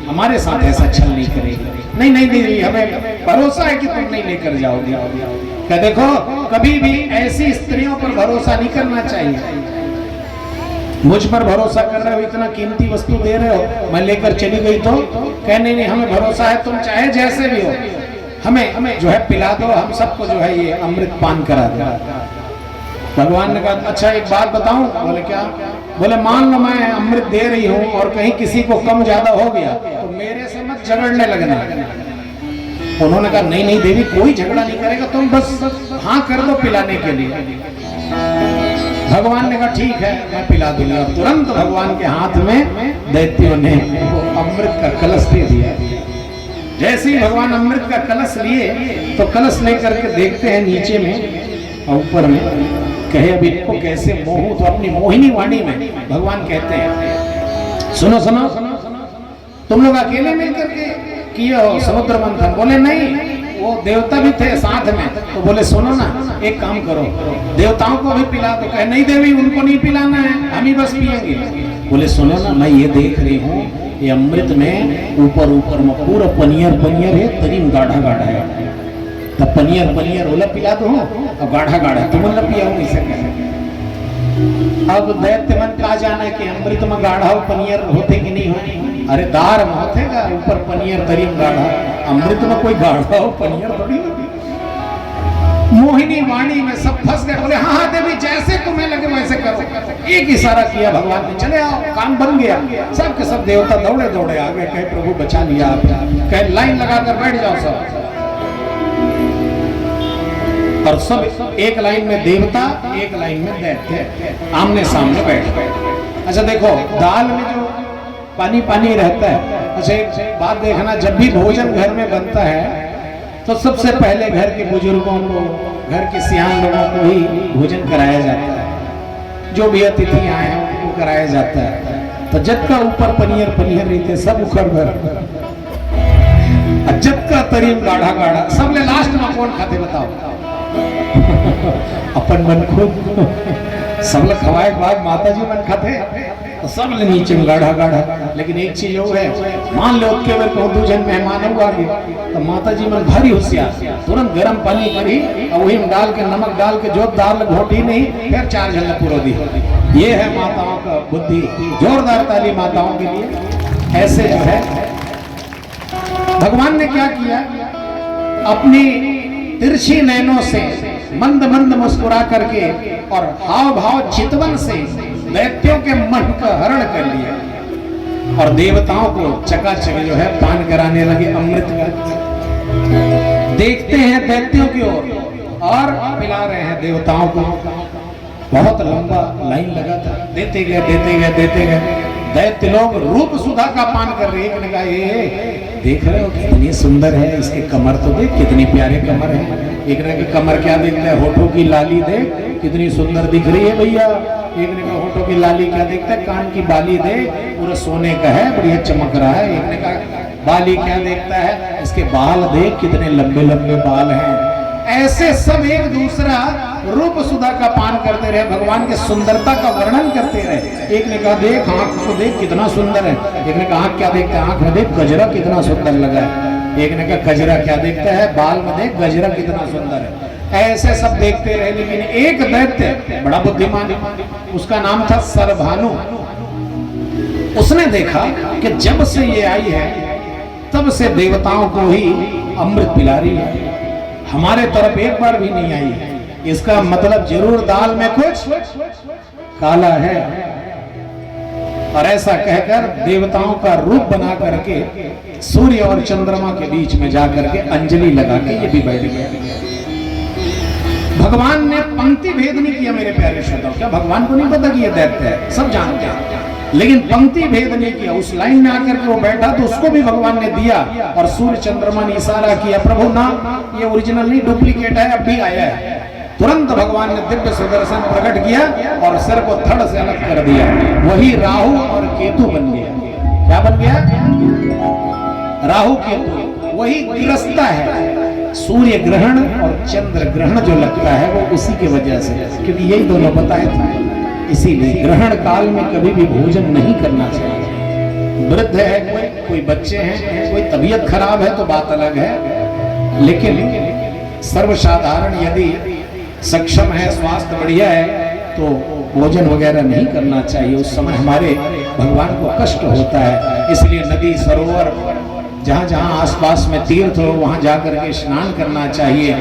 हमारे साथ ऐसा छल नहीं करेगी। नहीं नहीं नहीं हमें भरोसा है कि तुम नहीं लेकर जाओगे। क्या देखो कभी भी ऐसी स्त्रियों पर भरोसा नहीं करना चाहिए। मुझ पर भरोसा कर रहे हो, इतना कीमती वस्तु दे रहे हो, मैं लेकर चली गई तो कहने नहीं हमें भरोसा है, तुम चाहे जैसे भी हो हमें जो है पिला दो, हम सबको जो है ये अमृत पान करा दो। भगवान ने कहा अच्छा एक बात बताऊं? बोले क्या? बोले मान लो मैं अमृत दे रही हूँ और कहीं किसी को कम ज्यादा हो गया तो मेरे से मत झगड़ने लगना। उन्होंने कहा नहीं नहीं देवी कोई झगड़ा नहीं करेगा, तुम बस हाँ कर दो पिलाने के लिए। भगवान ने कहा ठीक है मैं पिला दूंगा। तुरंत भगवान के हाथ में दैत्यों ने वो अमृत का कलश दे दिया। जैसे ही भगवान अमृत का कलश लिए तो कलश लेकर के देखते हैं नीचे में और ऊपर में, कहे अभी इनको कैसे मोहू, तो अपनी मोहिनी वाणी में भगवान कहते हैं सुनो सुनो तुम लोग अकेले मिलकर के किए हो समुद्र मंथन? बोले नहीं वो देवता भी थे साथ में, तो बोले सुनो ना, एक काम करो, देवताओं को भी पिला दो। कहे नहीं देवी, उनको नहीं पिलाना है, हम ही बस पिएंगे। बोले सुनो ना, मैं ये देख रही हूँ, ये अमृत में ऊपर ऊपर में पूरा पनियर पनियर है, तरीम गाढ़ा गाढ़ा है, तब पनियर पनियर ओला पिला दो, और गाढ़ा गाढ़ा तुम न पिया हूँ, इसे कहे। अब दैत्य मन कहा जाना कि अमृत में गाढ़ा हो पनियर होते कि नहीं होते? अरे दार में होतेगा, ऊपर पनियर तरीम गाढ़ा, अमृत में कोई गाढ़ा हो पनियर थोड़ी होती। मोहिनी वाणी में सब फंस गए। बोले हाँ हाँ देवी, जैसे तुम्हें लगे वैसे करो। एक इशारा किया भगवान ने, चले आओ, काम बन गया। सब के सब देवता दौड़े दौड़े आ गए। कहे प्रभु बचा लिया आप। कहे लाइन लगाकर बैठ जाओ सब। और सब एक लाइन में देवता, एक लाइन में दैत्य, आमने सामने बैठ गए। अच्छा देखो, दाल में जो पानी पानी रहता है। अच्छा एक बात देखना, जब भी भोजन घर में बनता है तो सबसे पहले घर के बुजुर्गों को, घर के सियान लोगों को ही भोजन कराया जाता है। जो भी अतिथि आए हैं उनको कराया जाता है। तो जब का ऊपर पनियर पनियर रहते सब उखड़ भर, जब का तरीम गाढ़ा गाढ़ा, सब ले लास्ट में कौन खाते बताओ? अपन मन खुद सब लोग खवाए के बाद माता जी मन खाते, तो सब ले नीचे में गाढ़ा गाढ़ा। लेकिन एक चीज वो है, मान लो के बार को 2 जन मेहमान हुआ आगे, तो माता जी मन भारी होशियार, तुरंत गर्म पानी करी और वही में डाल के नमक डाल के, जो दाल घोटी नहीं, फिर 4 जन पूरा दी। ये है माताओं का बुद्धि। जोरदार ताली माताओं के लिए। ऐसे जो है भगवान ने क्या किया, अपनी तिरछी नैनों से मंद मंद मुस्कुरा करके और हाव भाव चितवन से दैत्यों के मन का हरण कर लिया और देवताओं को चकाचक जो है पान कराने लगे अमृत का। देखते हैं दैत्यों की ओर और पिला रहे हैं देवताओं को। बहुत लंबा लाइन लगा था, देते गए देते गए देते गए। दैत्य लोग रूप सुधा का पान कर रहे हैं। कहा ये देख रहे हो कितनी सुंदर है, इसके कमर तो देख कितनी प्यारे कमर है। एक ने की कमर क्या देखता है, होठों की लाली देख कितनी सुंदर दिख रही है भैया। एक ने कहा होठों की लाली क्या देखता है, कान की बाली दे पूरा सोने का है, बढ़िया चमक रहा है। एक ने कहा बाली क्या देखता है, इसके बाल देख कितने लंबे लंबे बाल हैं। ऐसे सब एक दूसरा रूप सुधा का पान करते रहे, भगवान के सुंदरता का वर्णन करते रहे। एक ने कहा देख आंख को देख कितना सुंदर है। एक ने कहा आंख क्या देखता है, आंख में देख गजरा कितना सुंदर लगा है। एक ने कहा गजरा क्या देखता है, बाल में देख गजरा कितना सुंदर है। ऐसे सब देखते रहे। लेकिन एक दैत्य बड़ा बुद्धिमान, उसका नाम था सरभानु। उसने देखा कि जब से ये आई है तब से देवताओं को ही अमृत पिला रही है, हमारे तरफ एक बार भी नहीं आई है। इसका मतलब जरूर दाल में कुछ काला है। और ऐसा कहकर देवताओं का रूप बना करके सूर्य और चंद्रमा के बीच में जाकर के अंजलि लगा के ये भी बैठ गए। भगवान ने पंक्ति भेद नहीं किया मेरे प्यारे श्रोताओ। क्या भगवान को नहीं पता कि ये दैत्य है? सब जानते हैं, लेकिन पंक्ति भेद नहीं किया। उस लाइन में आकर के वो बैठा तो उसको भी भगवान ने दिया और सूर्य चंद्रमा ने इशारा किया, प्रभु ना ये ओरिजिनल नहीं डुप्लीकेट है, अब भी आया है। तुरंत भगवान ने दिव्य सुदर्शन प्रकट किया और सिर को धड़ से अलग कर दिया। वही राहु और केतु बन गया। क्या बन गया? राहु केतु। वही गिरस्ता है। सूर्य ग्रहण और चंद्र ग्रहण जो लगता है वो उसी की वजह से, क्योंकि यही दोनों बताए थे। इसीलिए ग्रहण काल में कभी भी भोजन नहीं करना चाहिए। वृद्ध है कोई बच्चे हैं, कोई तबीयत खराब है तो बात अलग है, लेकिन सर्वसाधारण यदि सक्षम है, स्वास्थ्य बढ़िया है तो भोजन वगैरह नहीं करना चाहिए। उस समय हमारे भगवान को कष्ट होता है। इसलिए नदी सरोवर जहाँ जहाँ आसपास में तीर्थ हो वहाँ जाकर के स्नान करना चाहिए,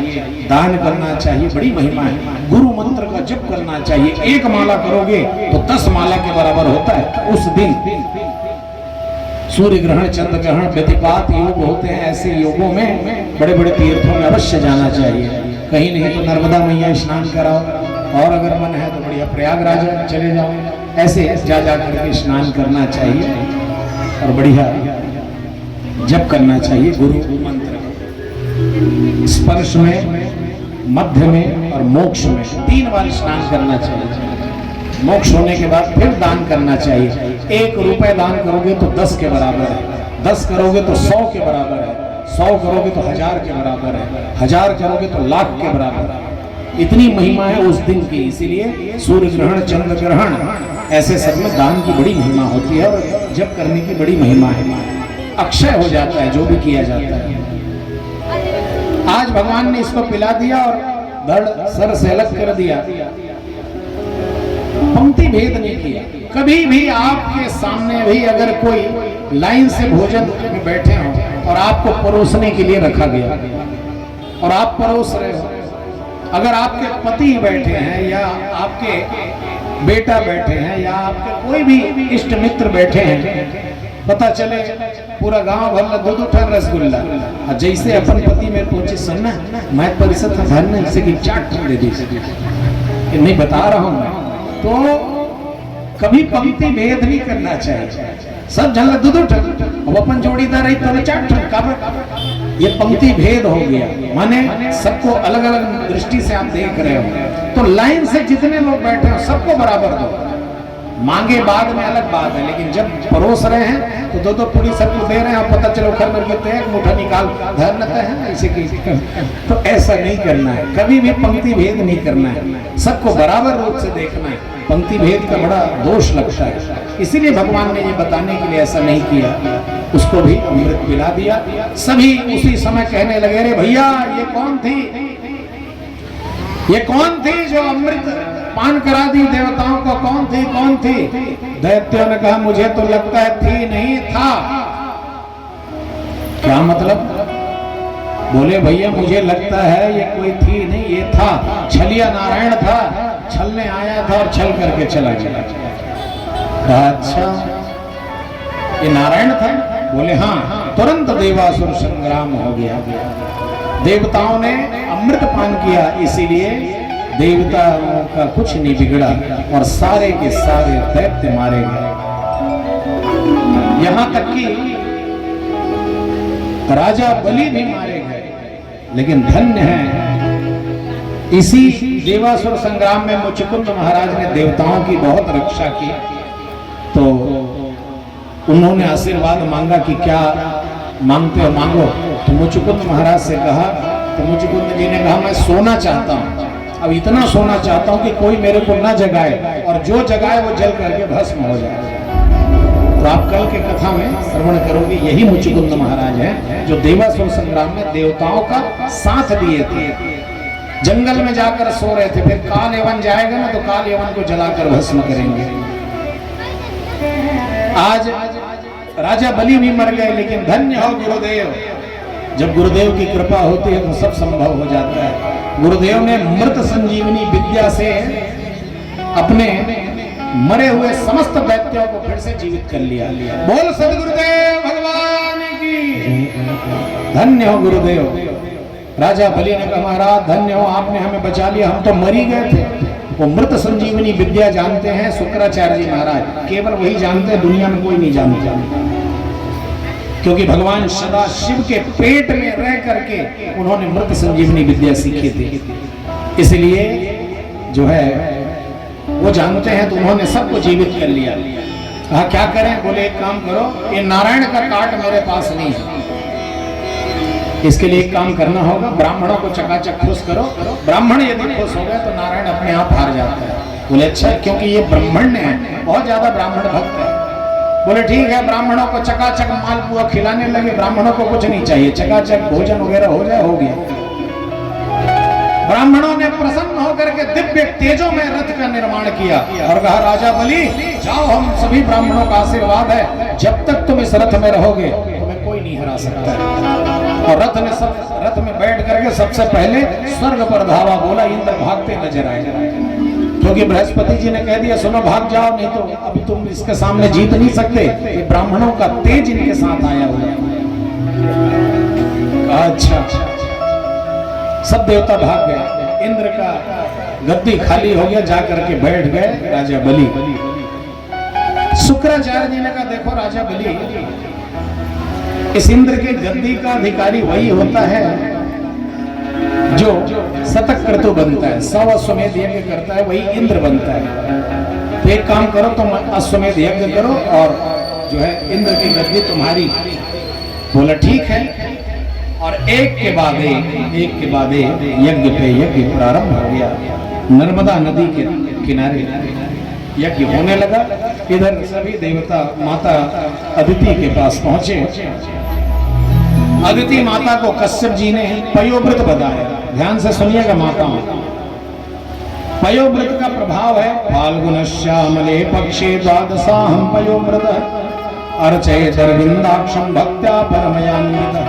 दान करना चाहिए। बड़ी महिमा है। गुरु मंत्र का जप करना चाहिए। 1 माला करोगे तो 10 माला के बराबर होता है। उस दिन सूर्य ग्रहण, चंद्र ग्रहण, व्यतिपात योग होते हैं। ऐसे योगों में बड़े बड़े तीर्थों में अवश्य जाना चाहिए। कहीं नहीं तो नर्मदा मैया स्नान कराओ, और अगर मन है तो बढ़िया प्रयागराज चले जाओ। ऐसे जा करके स्नान करना चाहिए और बढ़िया जप करना चाहिए गुरु मंत्र। स्पर्श में, मध्य में और मोक्ष में 3 बार स्नान करना चाहिए। मोक्ष होने के बाद फिर दान करना चाहिए। 1 रुपए दान करोगे तो 10 के बराबर है, 10 करोगे तो 100 के बराबर है। 100 करोगे तो 1000 के बराबर है, 1000 करोगे तो लाख के बराबर है। इतनी महिमा है उस दिन की। इसीलिए सूर्य ग्रहण, चंद्र ग्रहण, ऐसे सब में दान की बड़ी महिमा होती है और जप करने की बड़ी महिमा है। अक्षय हो जाता है जो भी किया जाता है। आज भगवान ने इसको पिला दिया और धड़ सर से अलग कर दिया। पंक्ति भेद नहीं किया। कभी भी आपके सामने भी अगर कोई लाइन से भोजन में बैठे हो और आपको परोसने के लिए रखा गया और आप परोस रहे हो, अगर आपके पति बैठे हैं या आपके बेटा बैठे हैं या आपके कोई भी इष्ट मित्र बैठे हैं, पता चले पूरा गांव भर दूध उठा रसगुल्ला, और जैसे अपन पति में पहुंचे, सुनना मैं परिषद का धन इसे की चाट दे दी, नहीं बता रहा हूं मैं। तो कभी पंक्ति भेद नहीं करना चाहिए। सब झलक दूध उठा, अब अपन जोड़ीदार रही तो चाट, ये पंक्ति भेद हो गया। माने सबको अलग अलग दृष्टि से आप देख रहे हो। तो लाइन से जितने लोग बैठे हो सबको बराबर दो। मांगे बाद में अलग बात है, लेकिन जब परोस रहे हैं तो दो पूरी सबको दे रहे हैं और पता चलो घर में लेते हैं, मुठा निकाल धरनता है ऐसे की। तो ऐसा नहीं करना है, कभी भी पंक्ति भेद नहीं करना है, सबको बराबर रूप से देखना है। पंक्ति भेद का बड़ा दोष लगता है, इसीलिए भगवान ने ये बताने के लिए ऐसा नहीं किया। उसको भी अमृत पिला दिया। सभी उसी समय कहने लगे, अरे भैया ये कौन थी, ये कौन थी जो अमृत पान करा दी देवताओं को, कौन थी कौन थी? दैत्यों ने कहा मुझे तो लगता है थी नहीं था। क्या मतलब? बोले भैया मुझे लगता है ये कोई थी नहीं, ये था, छलिया नारायण था, छलने आया था और छल करके चला गया। अच्छा ये नारायण था? बोले हाँ। तुरंत देवासुर संग्राम हो गया। देवताओं ने अमृत पान किया, इसीलिए देवताओं का कुछ नहीं बिगड़ा और सारे के सारे दैत्य मारे गए। यहां तक कि राजा बलि भी मारे गए। लेकिन धन्य है, इसी देवासुर संग्राम में मुचकुंद महाराज ने देवताओं की बहुत रक्षा की। तो उन्होंने आशीर्वाद मांगा कि क्या मांगते हो मांगो। तो मुचकुंद महाराज से कहा, तो मुचकुंद जी ने कहा मैं सोना चाहता हूँ, अब इतना सोना चाहता हूँ कि कोई मेरे को ना जगाए, और जो जगाए वो जल करके भस्म हो जाए। तो आप कल के कथा में श्रवण करोगे, यही मुचकुंद महाराज हैं जो देवासुर संग्राम में देवताओं का साथ दिए थे। जंगल में जाकर सो रहे थे, फिर काल यवन जाएगा ना तो काल यवन को जलाकर भस्म करेंगे। आज राजा बलि भी मर गए, लेकिन धन्य हो गुरुदेव, जब गुरुदेव की कृपा होती है तो सब संभव हो जाता है। गुरुदेव ने मृत संजीवनी विद्या से अपने मरे हुए समस्त दैत्यों को फिर से जीवित कर लिया। बोल सदगुरुदेव भगवान की। धन्य हो गुरुदेव। राजा बलि ने कहा महाराज धन्य हो, आपने हमें बचा लिया, हम तो मर ही गए थे। वो मृत संजीवनी विद्या जानते हैं शुक्राचार्य जी महाराज, केवल वही जानते हैं, दुनिया में कोई नहीं जानता। क्योंकि भगवान सदा शिव के पेट में रह करके उन्होंने मृत संजीवनी विद्या सीखी थी, इसलिए जो है वो जानते हैं। तो उन्होंने सबको जीवित कर लिया। कहा क्या करें? बोले एक काम करो, ये नारायण का काट मेरे पास नहीं है, इसके लिए एक काम करना होगा, ब्राह्मणों को चकाचक खुश करो। ब्राह्मण यदि खुश हो गए तो नारायण अपने आप हार जाता है। बोले अच्छा, क्योंकि ये ब्राह्मण है, बहुत ज्यादा ब्राह्मण भक्त है। बोले ठीक है, ब्राह्मणों को चकाचक मालपुआ खिलाने लगे। ब्राह्मणों को कुछ नहीं चाहिए, चकाचक भोजन वगैरह हो जाए, हो गया। ब्राह्मणों ने प्रसन्न होकर के दिव्य तेजों में रथ का निर्माण किया और कहा राजा बलि जाओ, हम सभी ब्राह्मणों का आशीर्वाद है, जब तक तुम इस रथ में रहोगे तुम्हें कोई नहीं हरा सकता। और रथ में बैठ करके सबसे पहले स्वर्ग पर धावा बोला। इंद्र भागते नजर आए, क्योंकि बृहस्पति जी ने कह दिया सुनो भाग जाओ, नहीं तो अभी तुम इसके सामने जीत नहीं सकते। ये ब्राह्मणों का तेज इनके साथ आया हुआ है। अच्छा, सब देवता भाग गए, इंद्र का गद्दी खाली हो गया, जाकर के बैठ गए राजा बलि। शुक्राचार्य जी ने कहा देखो राजा बलि, इस इंद्र के गद्दी का अधिकारी वही होता है जो शतक क्रतु बनता है, 100 अश्वमेध यज्ञ करता है, वही इंद्र बनता है। तो एक काम करो, तुम अश्वमेध यज्ञ करो और जो है इंद्र की गद्दी तुम्हारी। बोला ठीक है। और एक के बाद एक यज्ञ पे यज्ञ प्रारंभ हो गया। नर्मदा नदी के किनारे यज्ञ होने लगा। इधर सभी देवता माता अदिति के पास पहुंचे। अदिति माता को कश्यप जी ने पयोव्रत बताया। ध्यान से सुनिएगा माताओं, पयोव्रत का प्रभाव है फाल्गुनश्यामले पक्षे द्वादशाहं पयोव्रत अर्चयेत अरविंदाक्षं भक्त्या परमयान्वितः।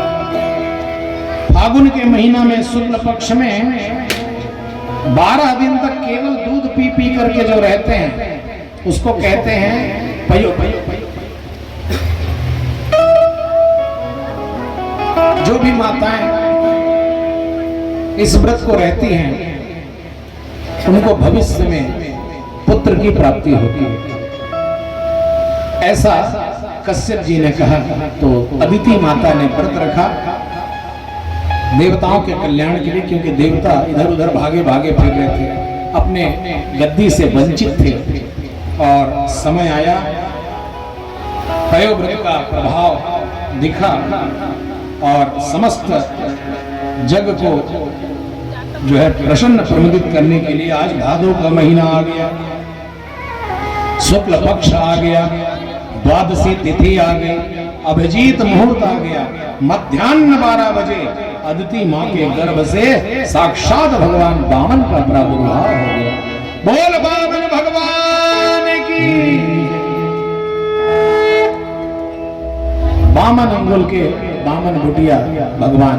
फागुन के महीना में शुक्ल पक्ष में 12 दिन तक केवल दूध पी पी करके जो रहते हैं उसको कहते हैं पयो। जो भी माताएं इस व्रत को रहती हैं उनको भविष्य में पुत्र की प्राप्ति होती है, ऐसा कश्यप जी ने कहा। तो अदिति माता ने व्रत रखा देवताओं के कल्याण के लिए, क्योंकि देवता इधर उधर भागे भागे फिर रहे थे, अपने गद्दी से वंचित थे। और समय आया, पयोव्रत का प्रभाव दिखा और समस्त जग को जो है प्रसन्न प्रमुदित करने के लिए आज भादो का महीना आ गया, शुक्ल पक्ष आ गया, द्वादशी तिथि आ गई, अभिजीत मुहूर्त आ गया। मध्याह्न 12 बजे अदिति माँ के गर्भ से साक्षात भगवान वामन का प्रादुर्भाव हो गया। बोल वामन भगवान की। वामन अंगुल के वामन बुटिया भगवान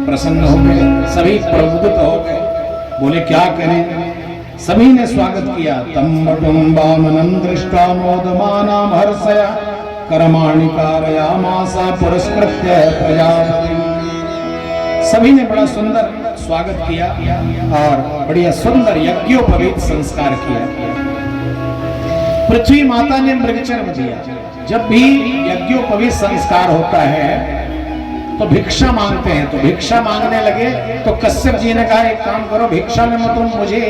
प्रसन्न हो गए, सभी प्रमुदित हो गए। बोले क्या करें? सभी ने स्वागत किया। तम वटुम वामनं दृष्ट्वा मोदमानां हर्षया कर्माणि कारयामासा पुरस्कृत्य प्रजापतिम्। सभी ने बड़ा सुंदर स्वागत किया और बढ़िया सुंदर यज्ञोपवीत संस्कार किया। पृथ्वी माता ने मृगचर्म दिया। जब भी यज्ञोपवीत संस्कार होता है तो भिक्षा मांगते हैं, तो भिक्षा मांगने लगे तो कश्यप जी ने कहा एक काम करो, भिक्षा में तुम मुझे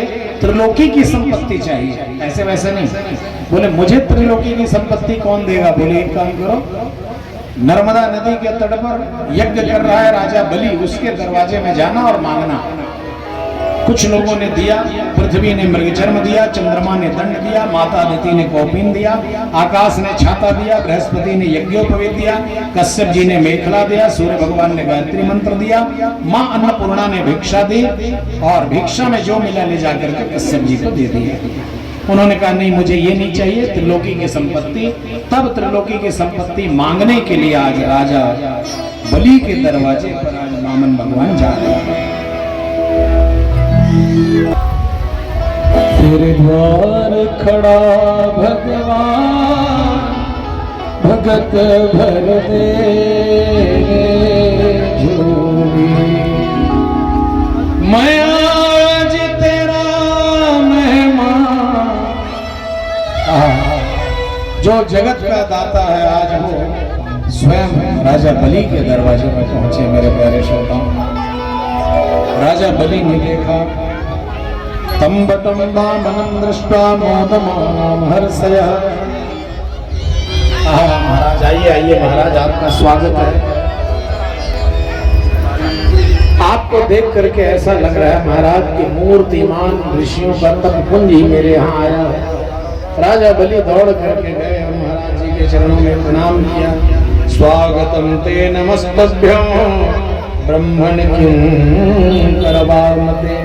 त्रिलोकी की संपत्ति चाहिए, ऐसे वैसे नहीं। बोले मुझे त्रिलोकी की संपत्ति कौन देगा? बोले एक काम करो, नर्मदा नदी के तट पर यज्ञ कर रहा है राजा बलि, उसके दरवाजे में जाना और मांगना। कुछ लोगों ने दिया, पृथ्वी ने मृगचर्म दिया, चंद्रमा ने दंड दिया, माता अदिति ने कौपीन दिया, आकाश ने छाता दिया, बृहस्पति ने यज्ञोपवीत दिया, कश्यप जी ने मेखला दिया, सूर्य भगवान ने गायत्री मंत्र दिया, माँ अन्नपूर्णा ने भिक्षा दी और भिक्षा में जो मिला ले जाकर के कश्यप जी को दे दिया। उन्होंने कहा नहीं मुझे ये नहीं चाहिए, त्रिलोकी की संपत्ति। तब त्रिलोकी की संपत्ति मांगने के लिए आज राजा बलि के दरवाजे पर आज वामन भगवान जा रहे हैं। तेरे द्वार खड़ा भगवान भगत भर दे झोली। मैं आज तेरा मेहमान। जो जगत का दाता है आज वो स्वयं राजा बलि के दरवाजे पर पहुंचे। मेरे प्यारे श्रोताओं, राजा बलि ने देखा तम बटम वामनं दृष्ट्वा मोदमानां हर्षयः। महाराज आइए आइए महाराज, आपका स्वागत है। आपको देख करके ऐसा लग रहा है महाराज की मूर्तिमान ऋषियों का तपकुंज ही मेरे यहाँ आया है। राजा बलि दौड़ करके गए और महाराज जी के चरणों में प्रणाम किया। स्वागतम ते नमस्तभ्यं ब्रह्मण किं करवामते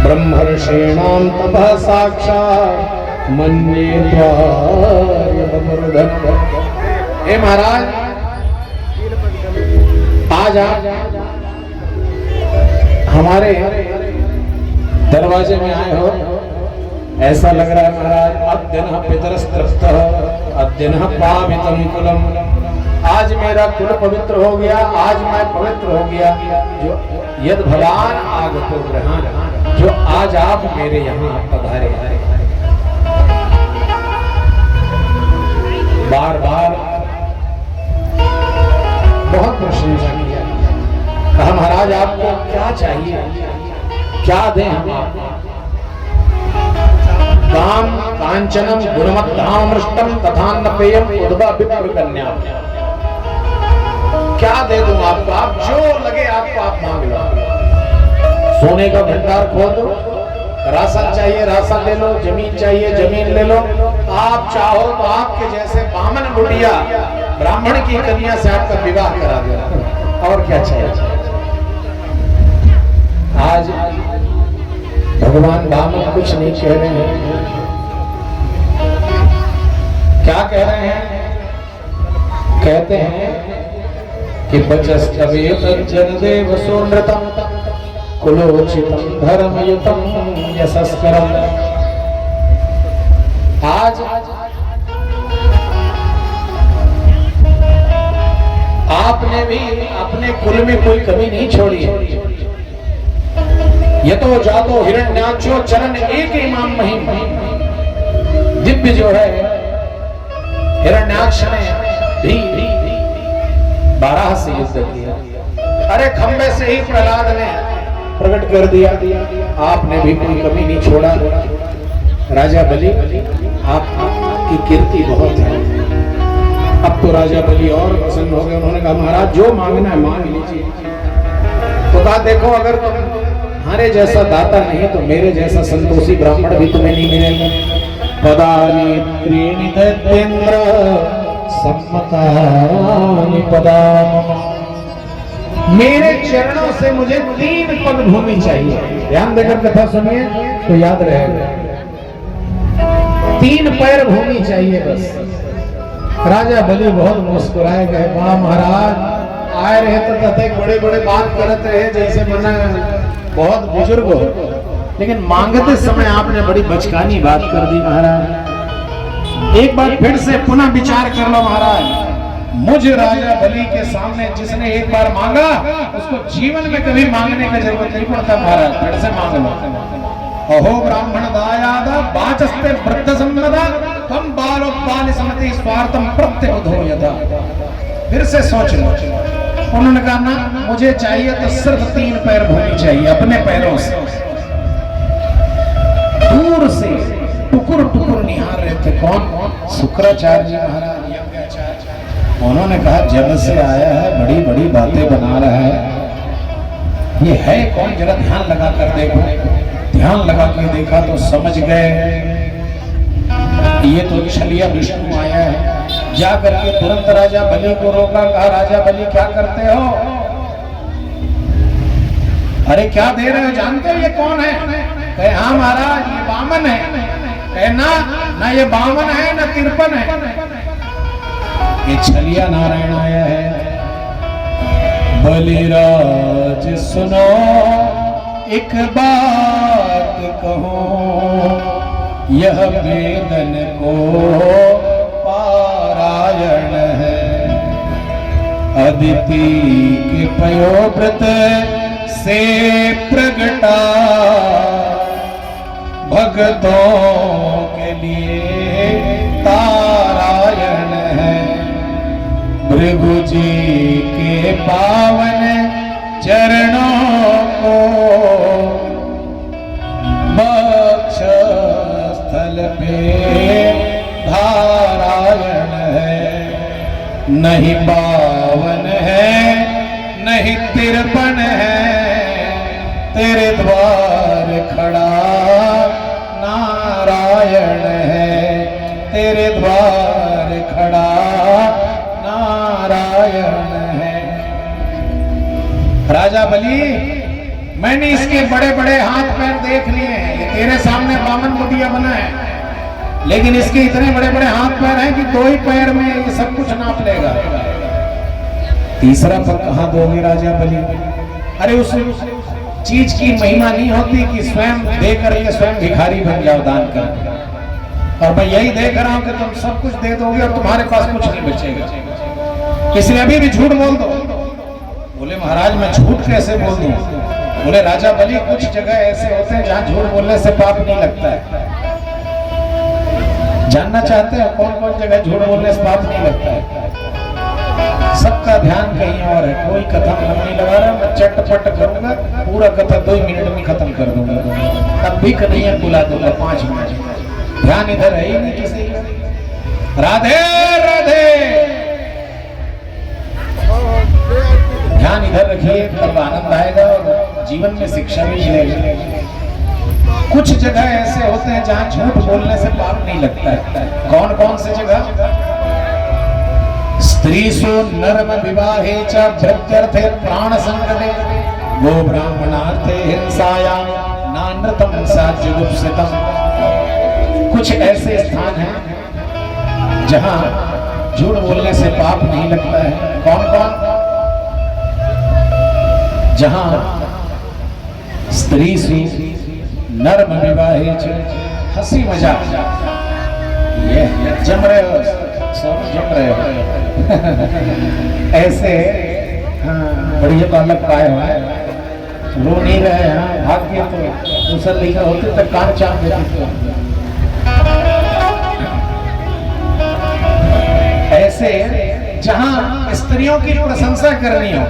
ब्रह्मर्षीणां तपः साक्षात् मन्ये त्वायमरुधम्। हे महाराज, आज आप हमारे दरवाजे में आए हो, ऐसा लग रहा है महाराज अद्यनः पितरस्तृप्तः अद्यनः पावितं कुलम्। आज मेरा कुल पवित्र हो गया, आज मैं पवित्र हो गया। जो यद भगवान आगतो ग्रहान, जो आज आप मेरे यहाँ पधारे। बार बार बहुत प्रशंसा किया। कहा महाराज आपको क्या चाहिए, क्या दें हम आपको? काम कांचनम गुणवत्तामृष्टम तथान्न पेयम उद्भव विप्र कन्या। क्या दे दूं आपको, आप जो लगे आपको आप मांग लो। सोने का भंडार खोल दो, राशन चाहिए राशन ले लो, जमीन चाहिए जमीन ले लो। आप चाहो तो आपके जैसे बामन बुढ़िया ब्राह्मण की कन्या से आपका विवाह करा दो, और क्या चाहिए। आज भगवान बामन कुछ नहीं कह रहे हैं, क्या कह रहे हैं? कहते हैं कि बचस्तवेत जनदेव सोनृतम कुलोचितम धर्मयुतम यशस्करम। आज आपने भी अपने कुल में कोई कमी नहीं छोड़ी है। ये तो जातो हिरण्याक्षो चरण एक इमाम महिम, दिव्य जो है हिरण्याक्ष ने भी 12 से युद्ध किया। अरे खंबे से ही प्रहलाद ने प्रकट कर दिया, आपने भी कोई कमी नहीं छोड़ा। राजा बलि आपकी कीर्ति बहुत है। अब तो राजा बलि और प्रसन्न हो गए, उन्होंने कहा महाराज जो मांगना है मांग लीजिए। तो कहा देखो अगर तुम्हारे जैसा दाता नहीं तो मेरे जैसा संतोषी ब्राह्मण भी तुम्हें नहीं मिलेगा। पदानि त्रीणि दैत्येन्द्र सम्मतानि पदानि, मेरे चरणों से मुझे 3 पग भूमि चाहिए। ध्यान देकर कथा सुनिए तो याद रहेगा, 3 पैर भूमि चाहिए बस। राजा बलि बहुत मुस्कुराए गए, वाह महाराज आए रहे तो तथे बड़े बड़े बात करते रहे जैसे मना बहुत बुजुर्ग हो, लेकिन मांगते समय आपने बड़ी बचकानी बात कर दी महाराज। एक बार फिर से पुनः विचार कर लो महाराज, मुझ राजा बलि के सामने जिसने एक बार मांगा उसको जीवन में कभी मांगने की जरूरत नहीं पड़ता महाराज, फिर से मांग लो। अहो ब्राह्मण दायादा वाचस्ते वृद्ध सम्मदा तम बालो बाल समति स्वार्थम प्रत्यबुधो यदा। फिर से सोच लो। उन्होंने कहा ना मुझे चाहिए तो सिर्फ 3 पैर भूमि चाहिए, अपने पैरों से। दूर से टुकुर टुकुर निहार रहे थे, कौन? शुक्राचार्य जी महाराज। उन्होंने कहा जब से आया है बड़ी बड़ी बातें बना रहा है, ये है कौन? जरा ध्यान लगा कर देखो। ध्यान लगा कर देखा तो समझ गए ये तो छलिया विष्णु आया है। जा करके तुरंत राजा बलि को रोका, कहा राजा बलि क्या करते हो? अरे क्या दे रहे हो, जानते हो ये कौन है? कहे हाँ महाराज ये बामन है। कहे ना ये बामन है ना तिरपन है, ये छलिया नारायण आया है। बलिराज सुनो एक बात कहो, यह वेदन को पारायण है। अदिति के पयोव्रत से प्रगटा भक्तों के लिए तारायण है। भृगु जी के पावन चरणों को वक्षस्थल पे धारायण है। नहीं पावन है नहीं तिरपन है, तेरे द्वार खड़ा नारायण है। तेरे द्वार खड़ा नारायण है। राजा बलि मैंने इसके बड़े बड़े हाथ पैर देख लिए हैं, ये तेरे सामने बामन बुढ़िया बना है, लेकिन इसके इतने बड़े बड़े हाथ पैर हैं कि 2 ही पैर में ये सब कुछ नाप लेगा। तीसरा पग कहां दोगे राजा बलि? अरे उस चीज की महिमा नहीं होती कि स्वयं देकर ये स्वयं भिखारी बन जाओ दान कर। और मैं यही देख रहा हूं कि तुम सब कुछ दे दोगे और तुम्हारे पास कुछ नहीं बचेगा। इसलिए अभी भी झूठ बोल दो। बोले महाराज मैं झूठ कैसे बोल दूं? बोले राजा बलि कुछ जगह ऐसे होते हैं जहां झूठ बोलने से पाप नहीं लगता है। जानना चाहते हो कौन कौन जगह झूठ बोलने से पाप नहीं लगता है? सबका ध्यान कहीं और है। कोई कथा नहीं लगा रहा, मैं चटपट करूंगा, पूरा कथा 2 मिनट में खत्म कर दूंगा। तब भी कन्हैया बुला दूंगा 5 मिनट। ध्यान इधर है ही नहीं किसी का। राधे राधे। ध्यान इधर रखिए, तब आनंद आएगा और जीवन में शिक्षा भी मिलेगी। कुछ जगह ऐसे होते हैं जहाँ झूठ बोलने से पाप नहीं लगता है। कौन कौन सी जगह? स्त्रीसु नरम विवाहे च भृत्यर्थे प्राण संकटे गो ब्राह्मणार्थे हिंसायां नानृतम साज्जुगुप्सितम। कुछ ऐसे स्थान हैं जहाँ झूठ बोलने से पाप नहीं लगता है। कौन कौन? जहाँ स्त्री से नर्म विवाहे च, हंसी मजाक, ये जम रहे हो, सब जम रहे हो ऐसे। हाँ, बढ़िया बालक पाए हुआ है, रो नहीं रहे हैं, भाग्य तो दूसरा लिखा होते तो कान चाप देते। ऐसे जहां स्त्रियों की प्रशंसा करनी हो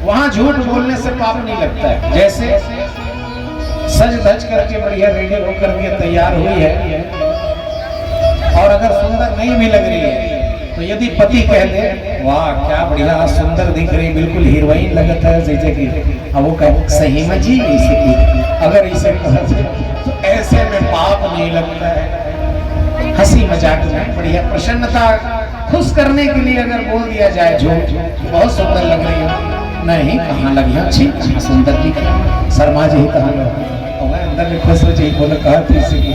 वहां झूठ बोलने से पाप नहीं लगता है। जैसे सज धज करके बढ़िया रेडी होकर के तैयार हुई है और अगर सुंदर नहीं भी लग रही है तो यदि पति कह दे वाह क्या बढ़िया सुंदर दिख रही, बिल्कुल हीरोइन लगता है जैसे कि, अब वो कहे सही में जी इसे की, अगर इसे तो ऐसे में पाप नहीं लगता है। हंसी मजाक में बढ़िया प्रसन्नता खुश करने के लिए अगर बोल दिया जाए झूठ, बहुत सुंदर लग रही हो, नहीं कहाँ लगी अच्छी, कहाँ सुंदर दिख रही, शर्मा जी कहाँ लगी, अंदर में खुश हो जाए, बोले कहा थी इसी की,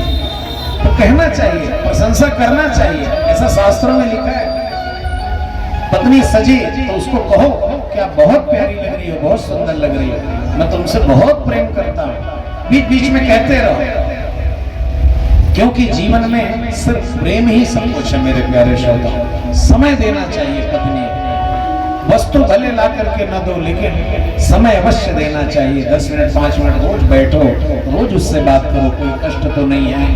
तो कहना चाहिए, प्रशंसा करना चाहिए, ऐसा शास्त्रों में लिखा है। पत्नी सजी तो उसको कहो क्या बहुत प्यारी लग रही हो, बहुत सुंदर लग रही हो, मैं तुमसे बहुत प्रेम करता हूँ, बीच बीच में कहते रहो, क्योंकि जीवन में सिर्फ प्रेम ही सब कुछ है मेरे प्यारे श्रोता। समय देना चाहिए पत्नी, वस्तु भले ला करके न दो लेकिन समय अवश्य देना चाहिए। 10 मिनट 5 मिनट रोज बैठो, रोज उससे बात करो, कोई कष्ट तो नहीं है,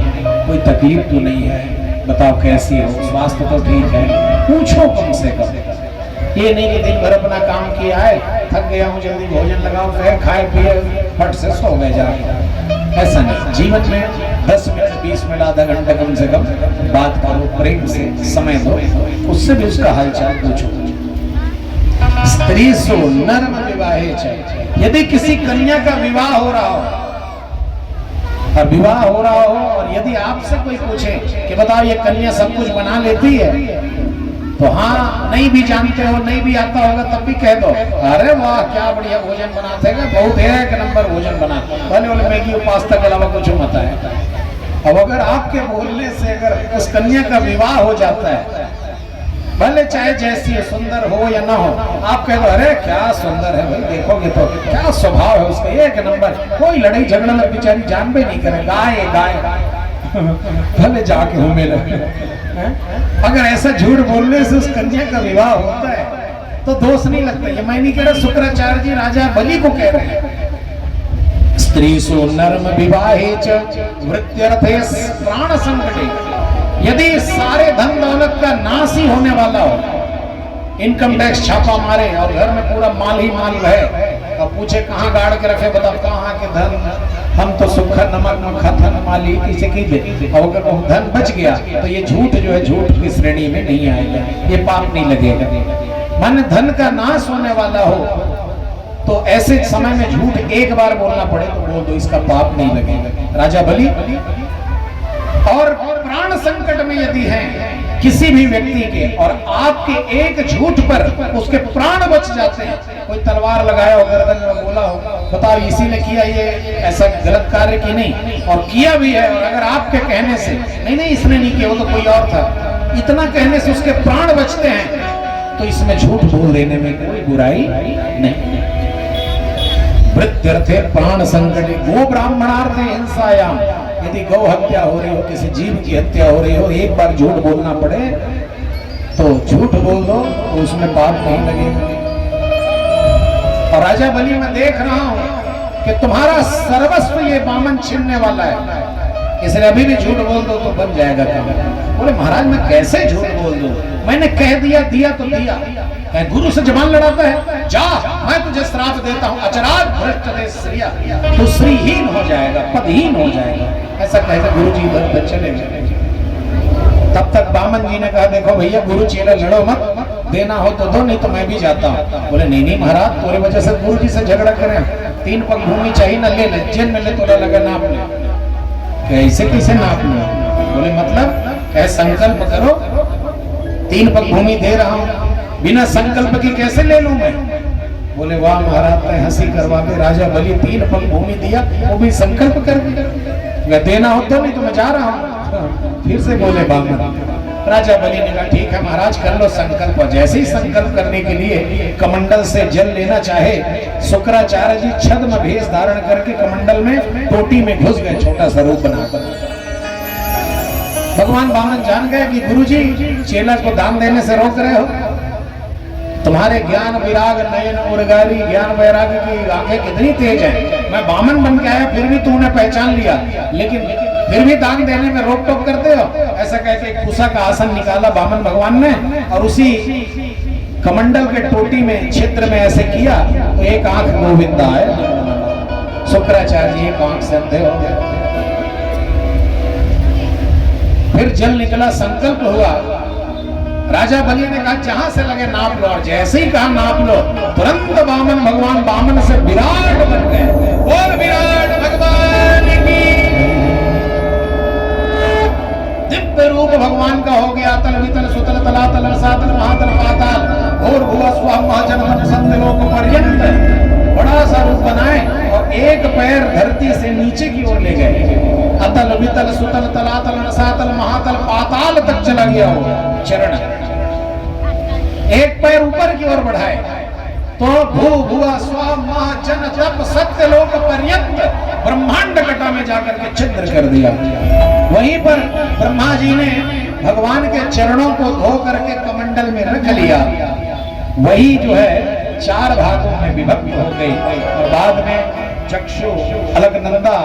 कोई तकलीफ तो नहीं है, बताओ कैसी हो, स्वास्थ्य तो ठीक है, पूछो कम से कम। ये नहीं कि दिन भर अपना काम किया है, थक गया हूँ, जल्दी भोजन लगाओ, फिर खाए पिए फट से सो गए जाके, ऐसा नहीं। जीवन में 10 मिनट 20 मिनट आधा घंटा कम से कम बात करो, प्रेम से समय दो, उससे भी उसका हालचाल पूछो। स्त्री सो नर्म विवाहे च, यदि किसी कन्या का विवाह हो रहा हो और विवाह हो रहा हो और यदि आपसे कोई पूछे कि बताओ ये कन्या सब कुछ बना लेती है, तो हाँ नहीं भी जानते हो, नहीं भी आता होगा तब भी कह दो अरे वाह क्या बढ़िया भोजन बनाते हैं, बहुत एक नंबर भोजन बना, भले वाले मैगी और पास्ता के अलावा कुछ मत है। अब अगर आपके बोलने से अगर उस कन्या का विवाह हो जाता है, भले चाहे जैसी सुंदर हो या ना हो, आप कह दो अरे क्या सुंदर है भाई, देखोगे तो क्या स्वभाव है उसका एक नंबर, कोई लड़ाई झगड़ा में बेचारी जान भी नहीं करे, गाय गाय भले जाके हो मेरे। अगर ऐसा झूठ बोलने से उस कन्या का विवाह होता है तो दोष नहीं लगता। ये मैं नहीं कह रहा, शुक्राचार्य जी राजा बलि को कह रहे हैं। स्त्री सो नर्म विवाहे च वृत्यर्थे प्राण संकटे, यदि सारे धन दौलत का नाश ही होने वाला हो, इनकम टैक्स छापा मारे और घर में पूरा माल ही माल रहे और पूछे कहाँ गाड़ के रखे, बताओ कहाँ के धन, हम तो सुखा नमक नखा धन माली किसे की दे, और अगर वो धन बच गया तो ये झूठ जो है झूठ की श्रेणी में नहीं आएगा, ये पाप नहीं लगेगा। मन धन का नाश होने वाला हो तो ऐसे समय में झूठ एक बार बोलना पड़े तो बोल दो, इसका पाप नहीं लगेगा। राजा बलि और प्राण संकट में यदि है किसी भी व्यक्ति के और आपके एक झूठ पर उसके प्राण बच जाते हैं, कोई तलवार लगाया हो गर्दन में बोला हो, बताओ इसी ने किया ये ऐसा गलत कार्य की नहीं, और किया भी है, और अगर आपके कहने से नहीं नहीं इसने नहीं किया वो तो कोई और था, इतना कहने से उसके प्राण बचते हैं, तो इसमें झूठ बोल देने में कोई बुराई नहीं। वृत्यर्थे प्राण संकट गो ब्राह्मणार्थे हिंसायाम, यदि गौ हत्या हो रही हो, किसी जीव की हत्या हो रही हो, एक बार झूठ बोलना पड़े तो झूठ बोल दो तो उसमें पाप नहीं लगेगा। और राजा बलि मैं देख रहा हूं कि तुम्हारा सर्वस्व ये बामन छीनने वाला है, इसलिए अभी भी झूठ बोल दो तो बन जाएगा काम। बोले महाराज मैं कैसे झूठ बोल दूं, मैंने कह दिया दिया तो दिया, गुरु से जबान लड़ाता है, जा मैं तुझे श्राप देता हूं, अचराज भ्रष्ट दे श्रिया, तो श्रीहीन हो जाएगा, पदहीन हो जाएगा, ऐसा कहकर गुरु जी इधर चले गए। तब तक बामन जी ने कहा देखो भैया गुरु चेला लड़ो मत, देना हो तो दो, नहीं तो मैं भी जाता हूँ। बोले नहीं नहीं महाराज, तुम्हारी वजह से गुरु जी से झगड़ा करें, 3 पग भूमि चाहिए ना, ले ले, जेल में ले, तोड़ा लगा नाप ले। कैसे कैसे नाप ले? बोले मतलब कह संकल्प करो, 3 पग भूमि दे रहा हूँ, बिना संकल्प के कैसे ले लूं मैं? बोले वाह महाराज, मैं हंसी करवा के राजा बलि 3 पग भूमि दिया, वो भी संकल्प कर देना हो तो, नहीं तो मैं जा रहा हूँ। फिर से बोले बामन। राजा बलि ने कहा ठीक है महाराज, कर लो संकल्प। जैसे ही संकल्प करने के लिए कमंडल से जल लेना चाहे, शुक्राचार्य जी छद्म भेष धारण करके कमंडल में टोटी में घुस गए, छोटा सा रूप बनाकर। भगवान वामन जान गए कि गुरुजी चेला को दान देने से रोक रहे हो, तुम्हारे ज्ञान विराग नयन उर्गारी, ज्ञान वैराग्य की आंखें कितनी तेज है। मैं वामन बन के आया, फिर भी तूने पहचान लिया, लेकिन फिर भी दान देने में रोक टोक करते हो। ऐसा कहकर एक कुशा का आसन निकाला वामन भगवान ने, और उसी कमंडल के टोटी में छिद्र में ऐसे किया तो एक आंख गोविंदा है। शुक्राचार्य जी एक आंख से अंधे हो गए। फिर जल निकला, संकल्प हुआ। राजा बलि ने कहा जहां से लगे नाप लो, और जैसे ही कहा नाप लो, तुरंत वामन भगवान वामन से विराट बन गए। बोल विराट भगवान की। दिव्य रूप भगवान का हो गया, तल वितल सुतल तलातल रसातल महातल पाताल और भुवा स्वः महाजन सत्यलोक पर्यंत बड़ा सा रूप बनाए, और एक पैर धरती से नीचे की ओर ले गए। अतल वितल सुतल तलातल रसातल महातल पाताल तक चला गया वो चरण। एक पैर ऊपर की ओर बढ़ाए तो भू भुवा स्व महाजन तप सत्यलोक पर्यंत ब्रह्मांड कटा में जाकर के छिद्र कर दिया। वहीं पर ब्रह्मा जी ने भगवान के चरणों को धो करके कमंडल में रख लिया। वही जो है 4 भागों में विभक्त हो गई, और बाद में चक्षु, अलकनंदा,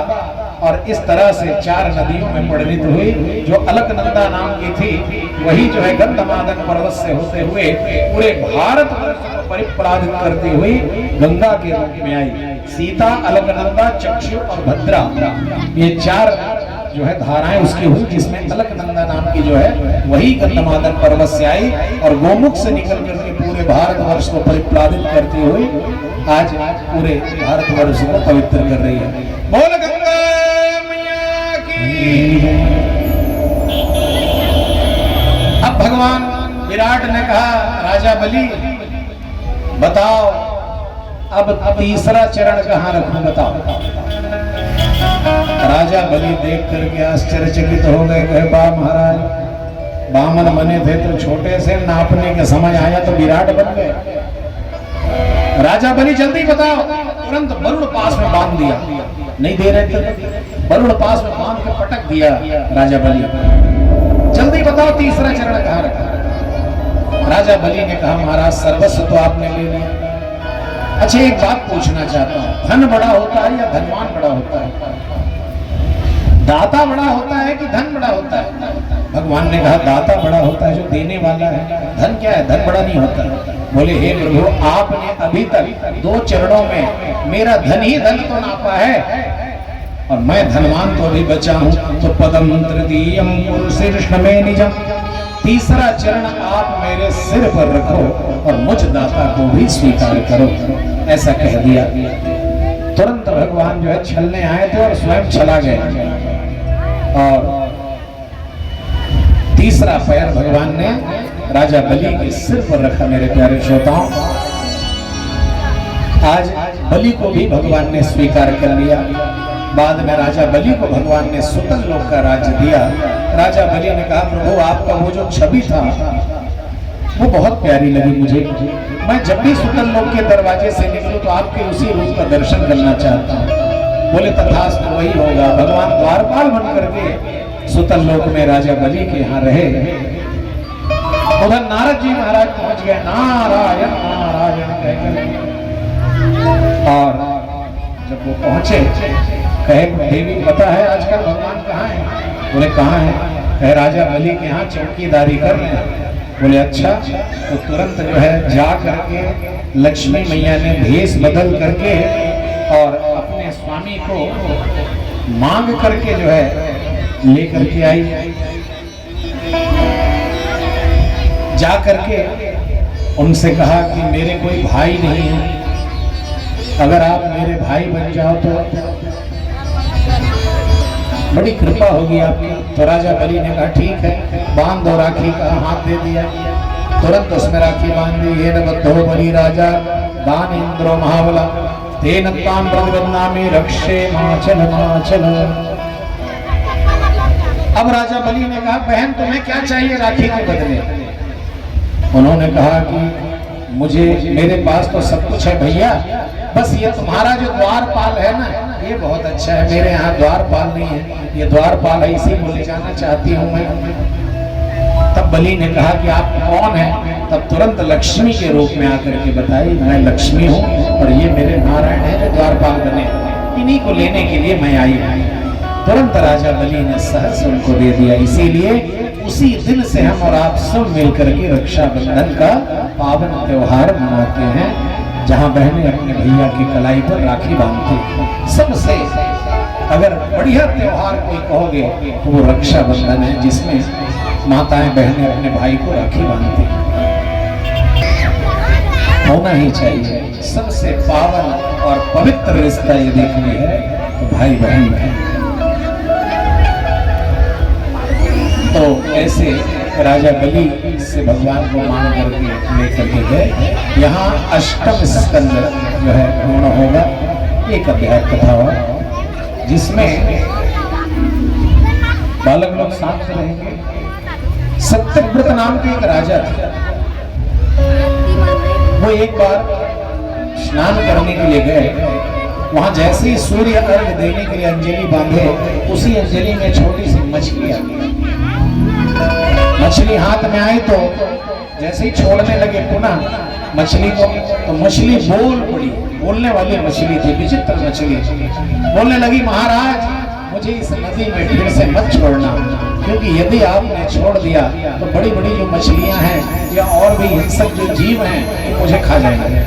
और इस तरह से 4 नदियों में परिणित हुई। जो अलकनंदा नाम की थी, वही जो है गंधमादन पर्वत से होते हुए पूरे भारत वर्ष को परिप्लावित करती हुई गंगा के रूप में आई। सीता, अलकनंदा, चक्षु और भद्रा, ये 4 जो है धाराएं उसकी हुई, जिसमें अलकनंदा नाम की जो है वही गंधमादन पर्वत से आई और गोमुख से निकल करके पूरे भारतवर्ष को परिप्लावित करती हुई आज पूरे भारतवर्ष को पवित्र कर रही है। बोल गंगा मैया की। अब भगवान विराट ने कहा राजा बलि बताओ अब तीसरा चरण कहाँ रखूं, बताओ। राजा बलि देख करके आश्चर्यचकित हो गए, कहे बा महाराज बामन बने थे तो छोटे से नापने के समझ आया तो विराट बन गए। राजा बलि जल्दी बताओ। तुरंत वरुण पास में बांध दिया, नहीं दे रहे थे, वरुण पास में बांध के पटक दिया राजा बलि। जल्दी बताओ तीसरा चरण कहाँ रखा। राजा बलि ने कहा महाराज सर्वस्व तो आपने ले लिया। अच्छा एक बात पूछना चाहता हूँ, धन बड़ा होता है या धनवान बड़ा होता है? दाता बड़ा होता है कि धन बड़ा होता है? भगवान ने कहा दाता बड़ा होता है, जो देने वाला है। धन क्या है? धन बड़ा नहीं होता। बोले हे प्रभु आपने अभी तक 2 चरणों में मेरा धन ही धन तो नापा है, और मैं धनवान तो अभी बचा हूं। तो पदम तृतीयम पुरुषीर्ष्ण में निजम, तीसरा चरण आप मेरे सिर पर रखो और मुझ दाता को भी स्वीकार करो, ऐसा कह दिया। तुरंत भगवान जो है छलने आए थे और स्वयं छला गए, और तीसरा पैर भगवान ने राजा बलि के सिर पर रखा। मेरे प्यारे श्रोताओं, आज बलि को भी भगवान ने स्वीकार कर लिया। बाद में राजा बलि को भगवान ने सुतल लोक का राज्य दिया। राजा बलि ने कहा प्रभु आपका वो जो छवि था वो बहुत प्यारी लगी मुझे, मैं जब भी सुतल लोक के दरवाजे से निकलूं तो आपके उसी रूप का दर्शन करना चाहता हूँ। बोले तथास्तु वही होगा। भगवान द्वारपाल बन करके सुतल लोक में राजा बलि के यहाँ रहे। उधर नारद जी महाराज पहुंच गए, नारायण नारायण कहकर, और जब वो पहुंचे कहे देवी पता है आजकल भगवान कहाँ है? बोले कहाँ है? कहे राजा बलि के यहाँ चौकीदारी कर रहे हैं। बोले अच्छा। तो तुरंत जो है जा करके लक्ष्मी मैया ने भेष बदल करके और अपने स्वामी को मांग करके जो है लेकर के आई। जा करके उनसे कहा कि मेरे कोई भाई नहीं है, अगर आप मेरे भाई बन जाओ तो बड़ी कृपा होगी आपकी। तो राजा बलि ने कहा ठीक है, बांध दो राखी का। हाथ दे दिया, तुरंत उसमें राखी बांध दी। ये न बद्धो बलि राजा दान इंद्रो महाबला तेन ताम प्रतिबन्नामि रक्षे माचल माचल। अब राजा बलि ने कहा बहन तुम्हें क्या चाहिए राखी के बदले? उन्होंने कहा कि मुझे, मेरे पास तो सब कुछ है भैया, बस ये तुम्हारा जो द्वारपाल है ना ये बहुत अच्छा है। मेरे यहाँ द्वारपाल नहीं है, ये द्वारपाल है, इसी को ले जाना चाहती हूँ मैं। तब बलि ने कहा कि आप कौन हैं? तब तुरंत लक्ष्मी के रूप में आकर के बताई मैं लक्ष्मी हूँ और ये मेरे नारायण है जो द्वारपाल बने, इन्हीं को लेने के लिए मैं आई हूँ। तुरंत राजा बलि ने सहस उनको दे दिया। इसीलिए उसी दिन से हम और आप सब मिलकर के रक्षाबंधन का पावन त्योहार मनाते हैं, जहां बहनें अपने भैया की कलाई पर राखी बांधती। सबसे अगर बढ़िया त्योहार कोई कहोगे तो वो रक्षाबंधन है, जिसमें माताएं बहनें अपने भाई को राखी बांधती। होना ही चाहिए। सबसे पावन और पवित्र रिश्ता ये देखनी है तो भाई बहन है। तो ऐसे राजा बलि से भगवान को मान करके लेकर के गए। यहाँ अष्टम स्कंद जो है पूर्ण होगा, एक अध्याय कथा हुआ जिसमें बालक लोग साथ रहेंगे। सत्यव्रत नाम के एक राजा थे, वो एक बार स्नान करने के लिए गए। वहां जैसे ही सूर्य अर्घ देने के लिए अंजलि बांधे, उसी अंजलि में छोटी सी मछली आ गई। मछली हाथ में आई तो जैसे ही छोड़ने लगे पुनः मछली को, तो मछली बोल पड़ी। बोलने वाली मछली थी, विचित्र मछली। बोलने लगी महाराज मुझे इस नदी में फिर से मत छोड़ना, क्योंकि यदि आपने छोड़ दिया तो बड़ी बड़ी जो मछलियां हैं या और भी हिंसक जो जीव हैं मुझे खा जाएंगे।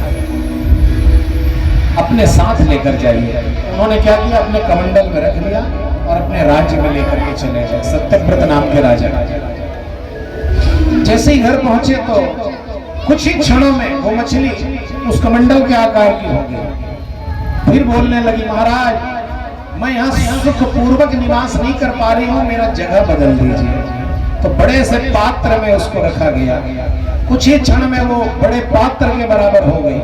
अपने साथ लेकर जाइए। उन्होंने क्या किया, अपने कमंडल में रख लिया और अपने राज्य में लेकर के चले गए। सत्यव्रत नाम के राजा जैसे ही घर पहुंचे तो कुछ ही क्षणों में वो मछली उस कमंडल के आकार की हो गई। फिर बोलने लगी महाराज मैं यहाँ सुख पूर्वक निवास नहीं कर पा रही हूँ, मेरा जगह बदल दीजिए। तो बड़े से पात्र में उसको रखा गया। कुछ ही क्षण में वो बड़े पात्र के बराबर हो गई।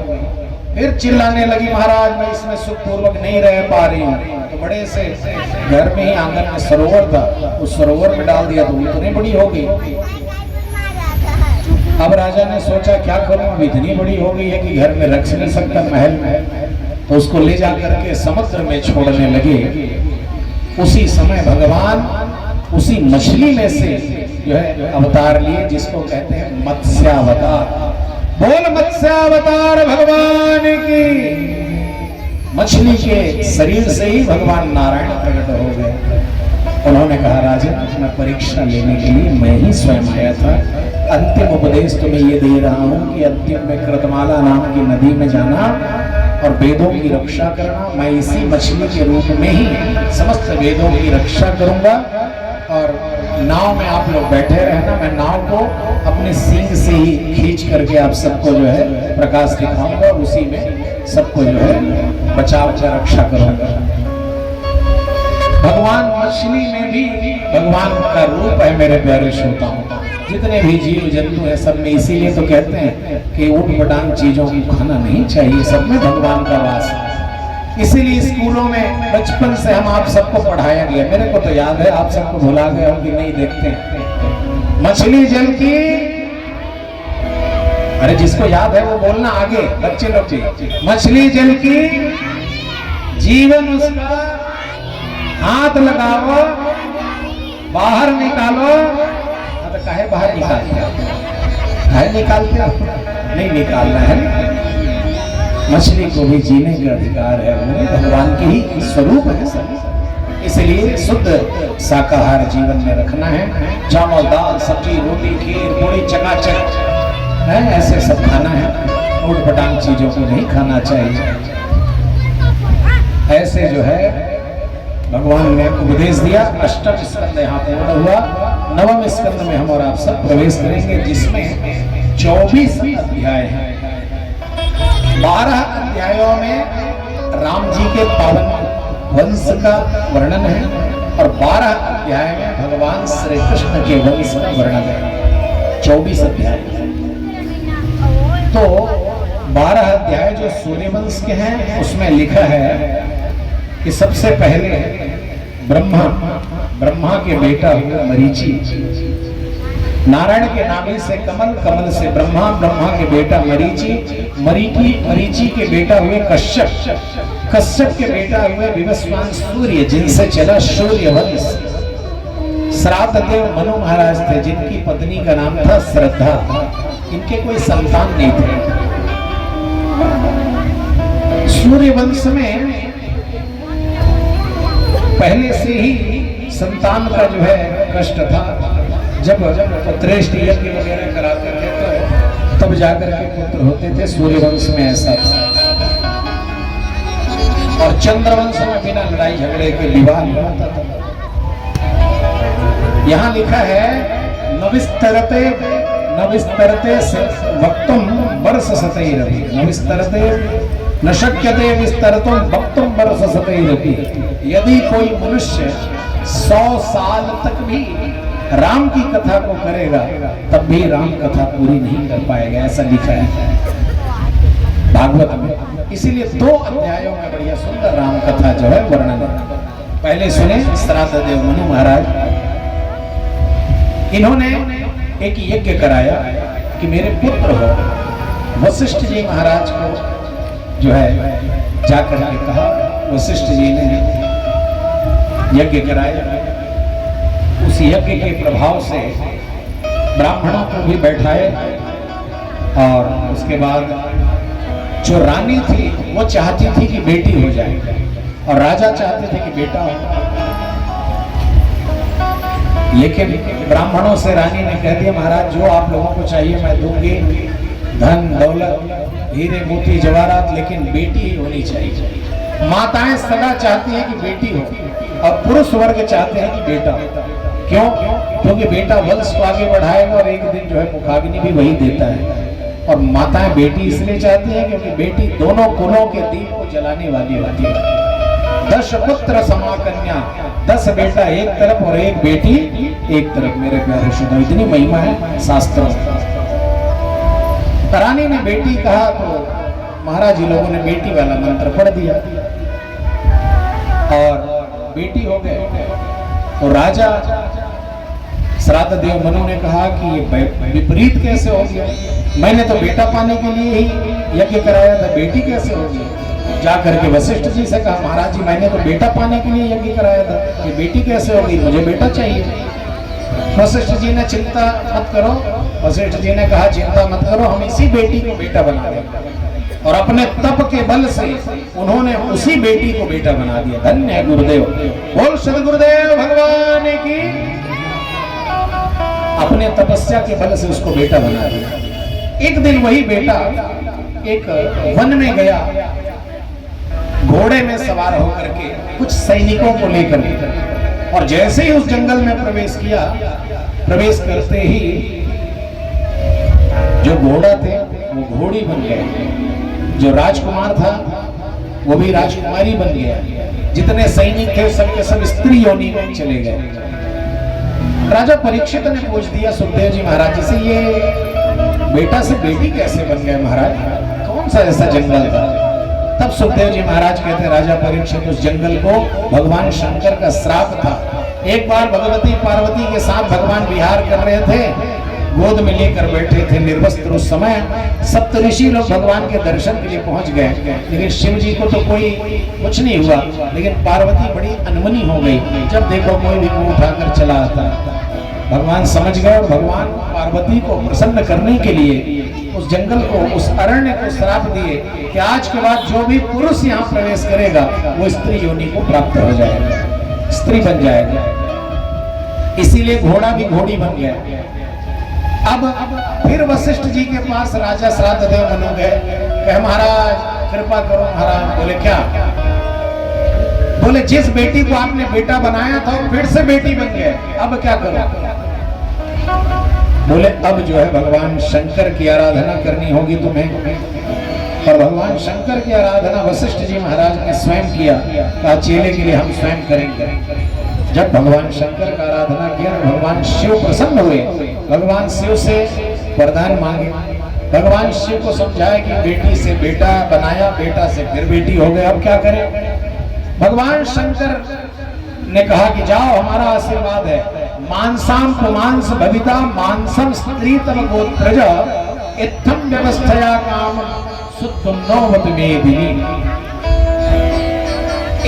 फिर चिल्लाने लगी महाराज मैं इसमें सुख पूर्वक नहीं रह पा रही हूँ। तो बड़े से घर में ही आंगन में सरोवर था, उस सरोवर में डाल दिया तो इतनी बड़ी हो गई। अब राजा ने सोचा क्या करूं, अब इतनी बड़ी हो गई है कि घर में रख नहीं सकता महल में, तो उसको ले जाकर के समुद्र में छोड़ने लगे। उसी समय भगवान उसी मछली में से जो है अवतार लिए, जिसको कहते हैं मत्स्यावतार। बोल मत्स्यावतार भगवान की। मछली के शरीर से ही भगवान नारायण प्रकट हो गए। उन्होंने कहा राजा मैं परीक्षा लेने के लिए मैं ही स्वयं आया था। अंतिम उपदेश तुम्हें ये दे रहा हूँ कि अंतिम में कृतमाला नाम की नदी में जाना और वेदों की रक्षा करना। मैं इसी मछली के रूप में ही समस्त वेदों की रक्षा करूंगा। और नाव में आप लोग बैठे रहना, मैं नाव को अपने सींग से ही खींच करके आप सबको जो है प्रकाश दिखाऊंगा, उसी में सबको जो है बचाव कर रक्षा करूंगा। भगवान मछली में भी भगवान का रूप है मेरे प्यारे श्रोताओं। जितने भी जीव जंतु है सब में, इसीलिए तो कहते हैं कि ऊट पटांग चीजों को खाना नहीं चाहिए, सब में भगवान का वास है। इसीलिए स्कूलों में बचपन से हम आप सबको पढ़ाया गया। मेरे को तो याद है, आप सबको भुला गए हो कि नहीं देखते हैं। मछली जल की, अरे जिसको याद है वो बोलना आगे, बच्चे लोग की। मछली जल की जीवन उसका, हाथ लगाओ बाहर निकालो। तो काहे बाहर निकालते हो? काहे निकालते हो? नहीं निकालना है। मछली को भी जीने का अधिकार है, वो भगवान के ही स्वरूप है सब। इसलिए शुद्ध शाकाहार जीवन में रखना है। चावल दाल सब्जी रोटी खीर पूरी चकाचक है, ऐसे सब खाना है। ऊट पटांग चीजों को नहीं खाना चाहिए। ऐसे जो है भगवान ने उपदेश दिया। अष्टम स्कंद यहाँ पूर्ण हुआ। नवम स्कंद में हम और आप सब प्रवेश करेंगे, जिसमें 24 अध्याय हैं। 12 अध्यायों में राम जी के पावन वंश का वर्णन है और 12 अध्याय में भगवान श्री कृष्ण के वंश का वर्णन है। 24 अध्याय। तो 12 अध्याय जो सूर्यवंश के हैं उसमें लिखा है कि सबसे पहले ब्रह्मा के बेटा हुए मरीचि, नारायण के नाभि से कमल, कमल से ब्रह्मा, ब्रह्मा के बेटा मरीचि के बेटा हुए कश्यप, कश्यप के बेटा हुए विवस्वान सूर्य, जिनसे चला सूर्य वंश। श्राद्ध देव मनु महाराज थे जिनकी पत्नी का नाम था श्रद्धा। इनके कोई संतान नहीं थे। सूर्य वंश में पहले से ही संतान का जो है कष्ट था। जब पुत्रेष्ट यज्ञ वगैरह कराते थे तो तब जाकर के पुत्र होते थे। सूर्यवंश में ऐसा था। और चंद्रवंश में बिना लड़ाई झगड़े के विवाह होता था। यहाँ लिखा है नविस्तरते वक्तुम वर्ष सतैरपि, नविस्तरते न शक्यते विस्तरतुम वक्तुम वर्ष सतैरपि। यदि कोई मनुष्य 100 साल तक भी राम की कथा को करेगा तब भी राम कथा पूरी नहीं कर पाएगा, ऐसा लिखा है भागवत में। इसीलिए 2 अध्यायों में बढ़िया सुंदर राम कथा जो है वर्णन है। पहले सुने श्राद्ध देव मनु महाराज, इन्होंने एक यज्ञ कराया कि मेरे पुत्र हो। वशिष्ठ जी महाराज को जो है जाकर के कहा, वशिष्ठ जी ने यज्ञ कराया। उस यज्ञ के प्रभाव से ब्राह्मणों को भी बैठाए और उसके बाद जो रानी थी वो चाहती थी कि बेटी हो जाए और राजा चाहते थे कि बेटा हो। लेकिन ब्राह्मणों से रानी ने कह दिया, महाराज जो आप लोगों को चाहिए मैं दूंगी, धन दौलत हीरे मोती जवाहरात, लेकिन बेटी ही होनी चाहिए। माताएं सदा चाहती हैं कि बेटी हो और पुरुष वर्ग चाहते हैं कि बेटा हो। क्यों? क्योंकि बेटा वंश को आगे बढ़ाएगा और एक दिन जो है मुखाग्नि भी वही देता है। और माताएं बेटी इसलिए चाहती हैं क्योंकि बेटी दोनों कुलों के दीप को जलाने वाली होती है। 10 पुत्र समा कन्या, 10 बेटा एक तरफ और एक बेटी एक तरफ। मेरे प्यारे श्रोताओ, इतनी महिमा है शास्त्रों। रानी ने बेटी कहा तो महाराज जी लोगों ने बेटी वाला मंत्र पढ़ दिया और बेटी हो गए। तो राजा श्राद्ध देव मनु ने कहा कि ये विपरीत कैसे हो गया? मैंने तो बेटा पाने के लिए ही यज्ञ कराया था, बेटी कैसे हो गई? जाकर के वशिष्ठ जी से कहा, महाराज जी मैंने तो बेटा पाने के लिए यज्ञ कराया था, ये बेटी कैसे हो गई? मुझे बेटा चाहिए। वशिष्ठ जी ने चिंता मत करो, वशिष्ठ जी ने कहा चिंता मत करो, हम इसी बेटी को बेटा बना देंगे। और अपने तप के बल से उन्होंने उसी बेटी को बेटा बना दिया। धन्य है गुरुदेव, बोल सदगुरुदेव भगवान की। अपने तपस्या के बल से उसको बेटा बना दिया। एक दिन वही बेटा एक वन में गया, घोड़े में सवार होकर के कुछ सैनिकों को लेकर, और जैसे ही उस जंगल में प्रवेश किया, प्रवेश करते ही जो घोड़ा थे वो घोड़ी बन गए, जो राजकुमार था वो भी राजकुमारी बन गया, जितने सैनिक थे सबके सब स्त्री योनि में चले गए। राजा परीक्षित ने पूछ दिया सुखदेव जी महाराज जी से, ये बेटा से बेटी कैसे बन गए महाराज? कौन सा ऐसा जंगल था? तब सुखदेव जी महाराज कहते, राजा परीक्षित उस जंगल को भगवान शंकर का श्राप था। एक बार भगवती पार्वती के साथ भगवान विहार कर रहे थे, गोद में लेकर बैठे थे निर्वस्त्र। उस समय सप्तऋषि लोग भगवान के दर्शन के लिए पहुंच गए, लेकिन शिव जी को तो कोई कुछ नहीं हुआ, लेकिन पार्वती बड़ी अनमनी हो गई। जब देखो कोई भी मुंह उठाकर चला आता। भगवान समझ गए और भगवान पार्वती को प्रसन्न करने के लिए उस जंगल को, उस अरण्य को श्राप दिए कि आज के बाद जो भी पुरुष यहाँ प्रवेश करेगा वो स्त्री योनि को प्राप्त हो जाएगा, स्त्री बन जाएगा। इसीलिए घोड़ा भी घोड़ी बन गया। अब फिर वशिष्ठ जी के पास राजा श्राद्ध देव मनु गए, कहे महाराज कृपा करो महाराज। बोले क्या? बोले जिस बेटी को आपने बेटा बनाया था फिर से बेटी बन गए, अब क्या करो? बोले अब जो है भगवान शंकर की आराधना करनी होगी तुम्हें। और भगवान शंकर की आराधना वशिष्ठ जी महाराज ने स्वयं किया, कहा चेले के लिए हम स्वयं करेंगे। जब भगवान शंकर का आराधना किया, भगवान शिव प्रसन्न हुए, भगवान शिव से वरदान मांगे। भगवान शिव को समझाया कि बेटी से बेटा बनाया, बेटा से फिर बेटी हो गए, अब क्या करें। भगवान शंकर ने कहा कि जाओ, हमारा आशीर्वाद है, मानसाम पुमांस भविता मानसम स्त्री तम गोत्रज इत्थम व्यवस्थया काम सुतुन्नोवत मेदिनी।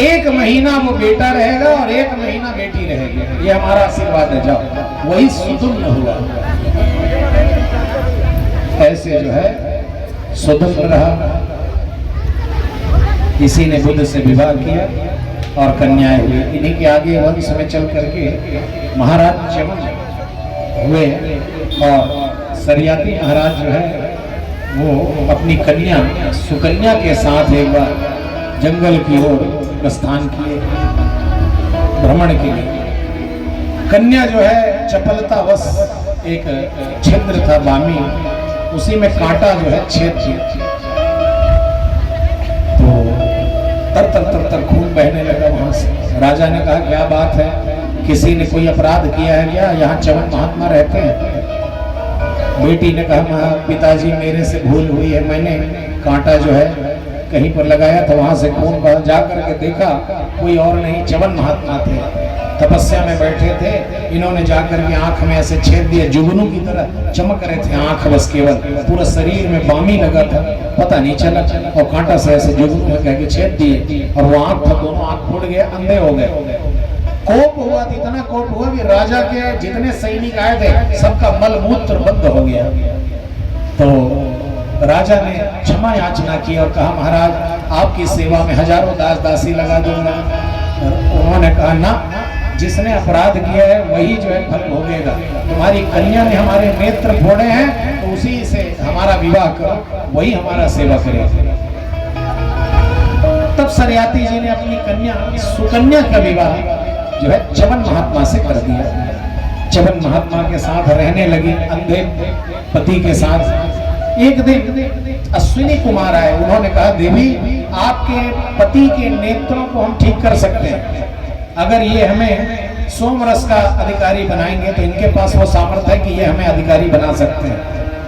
1 महीना वो बेटा रहेगा और 1 महीना बेटी रहेगी, ये हमारा आशीर्वाद है, जाओ। वही सुतुन्न हुआ। ऐसे जो है सुतुन्न रहा। इसी ने बुद्ध से विवाह किया और कन्याएं हुई। इन्हीं के आगे वंश में चल करके महाराज च्यवन हुए और सरियाती महाराज जो है वो अपनी कन्या सुकन्या के साथ एक बार जंगल की ओर प्रस्थान किए भ्रमण के लिए। कन्या जो है चपलतावश, एक छिद्र था बामी, उसी में कांटा जो है छेद किया, तो तर तर तर तर खून बहने लगा वहां से। राजा ने कहा क्या बात है, किसी ने कोई अपराध किया है क्या, यहाँ च्यवन महात्मा रहते हैं। बेटी ने कहा पिताजी मेरे से भूल हुई है, मैंने कांटा जो है कहीं पर लगाया था, वहां से खून बहा। जा करके देखा कोई और नहीं, च्यवन महात्मा थे, तपस्या में बैठे थे। इन्होंने जाकर के आंख में ऐसे छेद दिए, जुगनू की तरह चमक रहे थे आंख, बस केवल पूरा शरीर में बामी लगा था, पता नहीं चला। और कांटा से ऐसे जुगनू में कह के छेद दिए और वो आंख था, दोनों आंख फूट गए, अंधे हो गए। कोप हुआ, इतना कोप हुआ कि राजा के जितने सैनिक आए थे सबका मल मूत्र बंद हो गया। तो राजा ने क्षमा याचना की और कहा महाराज आपकी सेवा में हजारों दास दासी लगा दूंगा। उन्होंने कहा ना, जिसने अपराध किया है वही जो है फल भोगेगा। तुम्हारी कन्या ने हमारे नेत्र फोड़े हैं, तो उसी से हमारा विवाह करो, वही हमारा सेवा करेगा। तब सरियाती जी ने अपनी कन्या सुकन्या का विवाह जो है च्यवन महात्मा से कर दिया। च्यवन महात्मा के साथ रहने लगी, अंधे पति के साथ। एक दिन अश्विनी कुमार आए, उन्होंने कहा देवी आपके पति के नेत्रों को हम ठीक कर सकते हैं, अगर ये हमें सोमरस का अधिकारी बनाएंगे तो इनके पास वो सामर्थ्य है कि ये हमें अधिकारी बना सकते हैं।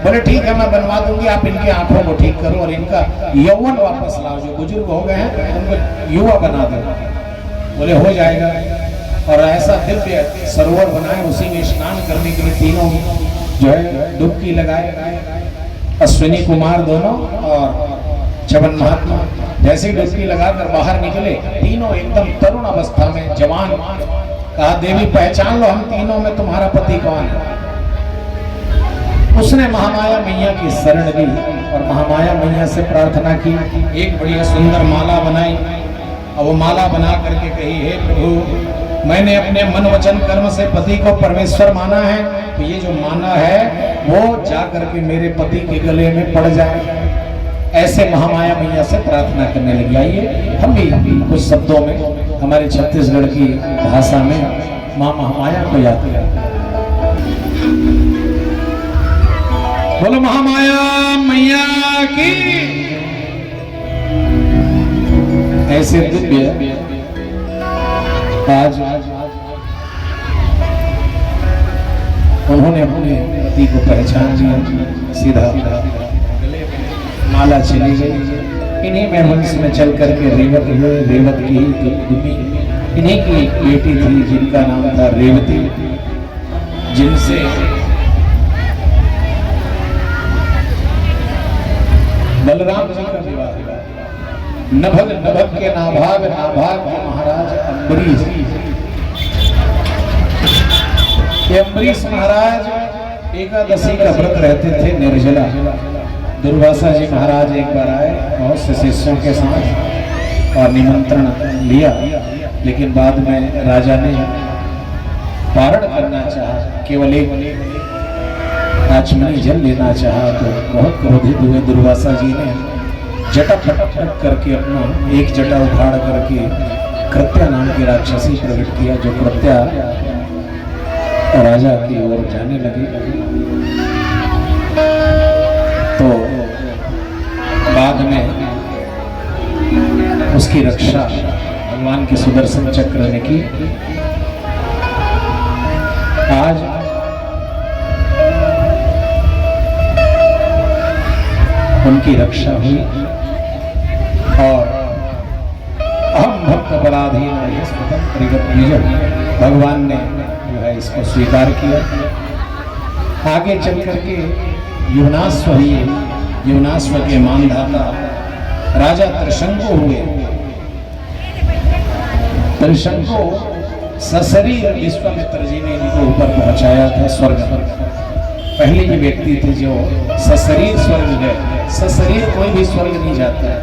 बोले ठीक है मैं बनवा दूंगी, आप इनकी आंखों को ठीक करो और इनका यौवन वापस लाओ, जो बुजुर्ग हो गए हैं उनको युवा बना दो। बोले हो जाएगा। और ऐसा दिव्य सरोवर बनाए, उसी में स्नान करने के लिए तीनों जो है डुबकी लगाए, अश्विनी कुमार दोनों और च्यवन महात्मा। जैसे ही डुबकी लगाकर बाहर निकले, तीनों एकदम तरुण अवस्था में जवान। कहा देवी पहचान लो हम तीनों में तुम्हारा पति कौन है। उसने महामाया मैया की शरण ली और महामाया मैया से प्रार्थना की, एक बढ़िया सुंदर माला बनाई और वो माला बना करके कही हे प्रभु मैंने अपने मन वचन कर्म से पति को परमेश्वर माना है, तो ये जो माना है वो जा करके मेरे पति के गले में पड़ जाए। ऐसे महामाया मैया से प्रार्थना करने लगी। आइए हम भी कुछ शब्दों में हमारे छत्तीसगढ़ की भाषा में माँ महामाया को याद करें। बोलो महामाया मैया की। ऐसे दिव्य आज उन्होंने अपने पति को पहचान लिया, सीधा माला चली गई। इन्हीं में वंश में चल करके रेवत हुए, रेवत की दुमी इन्हीं की बेटी थी जिनका नाम था रेवती, जिनसे बलराम जी का विवाह हुआ। नभग नभग के नाभाग, नाभाग के महाराज अम्बरीश। ये अम्बरीश महाराज एकादशी का व्रत रहते थे निर्जला। दुर्वासा जी महाराज एक बार आए बहुत से शिष्यों के साथ और निमंत्रण लिया, लेकिन बाद में राजा ने पारण करना चाहा, केवल एक आचमनी जल लेना चाहा, तो बहुत क्रोधित हुए। दुर्वासा जी ने जटा फटक करके अपना एक जटा उखाड़ करके कृत्या नाम की राक्षसी प्रकट किया, जो कृत्या राजा की ओर जाने लगी। बाद में उसकी रक्षा भगवान के सुदर्शन चक्र ने की। आज उनकी रक्षा हुई और अहम भक्त पराधीन भगवान ने जो है इसको स्वीकार किया। आगे चल करके युवनाश्व के मानधाता राजा त्रिशंकु हुए। त्रिशंकु सशरीर विश्वामित्र जी ने इनको ऊपर पहुंचाया था स्वर्ग पर। पहले ये व्यक्ति थे जो सशरीर स्वर्ग गए। सशरीर कोई भी स्वर्ग नहीं जाता है।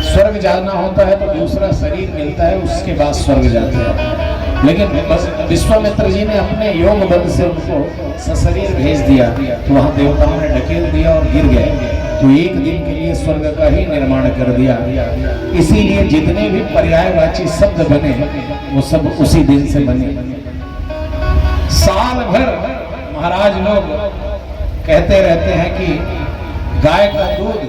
स्वर्ग जाना होता है तो दूसरा शरीर मिलता है, उसके बाद स्वर्ग जाते हैं। लेकिन विश्वामित्र जी ने अपने योग बल से उनको सशरीर भेज दिया तो वहां देवताओं ने ढकेल दिया और गिर गए। तो एक दिन के लिए स्वर्ग का ही निर्माण कर दिया। इसीलिए जितने भी पर्यायवाची शब्द बने वो सब उसी दिन से बने। साल भर महाराज लोग कहते रहते हैं कि गाय का दूध,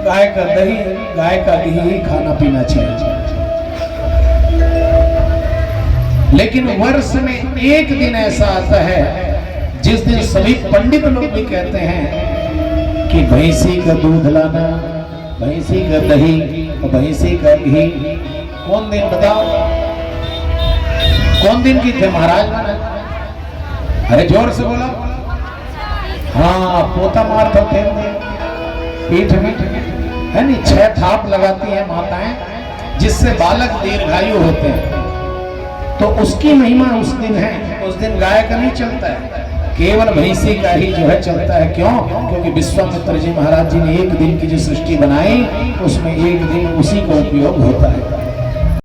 गाय का दही, गाय का घी ही खाना पीना चाहिए। लेकिन वर्ष में एक दिन ऐसा आता है जिस दिन सभी पंडित लोग भी कहते हैं कि भैंसी का दूध लाना, भैंसी का दही, भैंसी का घी। कौन दिन बताओ, कौन दिन की थे महाराज? अरे जोर से बोला। हाँ, पोता मार तो थे पीठ में, है नहीं? 6 थाप लगाती हैं माताएं जिससे बालक दीर्घायु होते हैं। तो उसकी महिमा उस दिन है। उस दिन गाय का नहीं चलता है, केवल भैंसी का ही जो है चलता है। क्यों? क्योंकि विश्वामित्र जी महाराज जी ने एक दिन की जो सृष्टि बनाई उसमें एक दिन उसी का उपयोग होता है।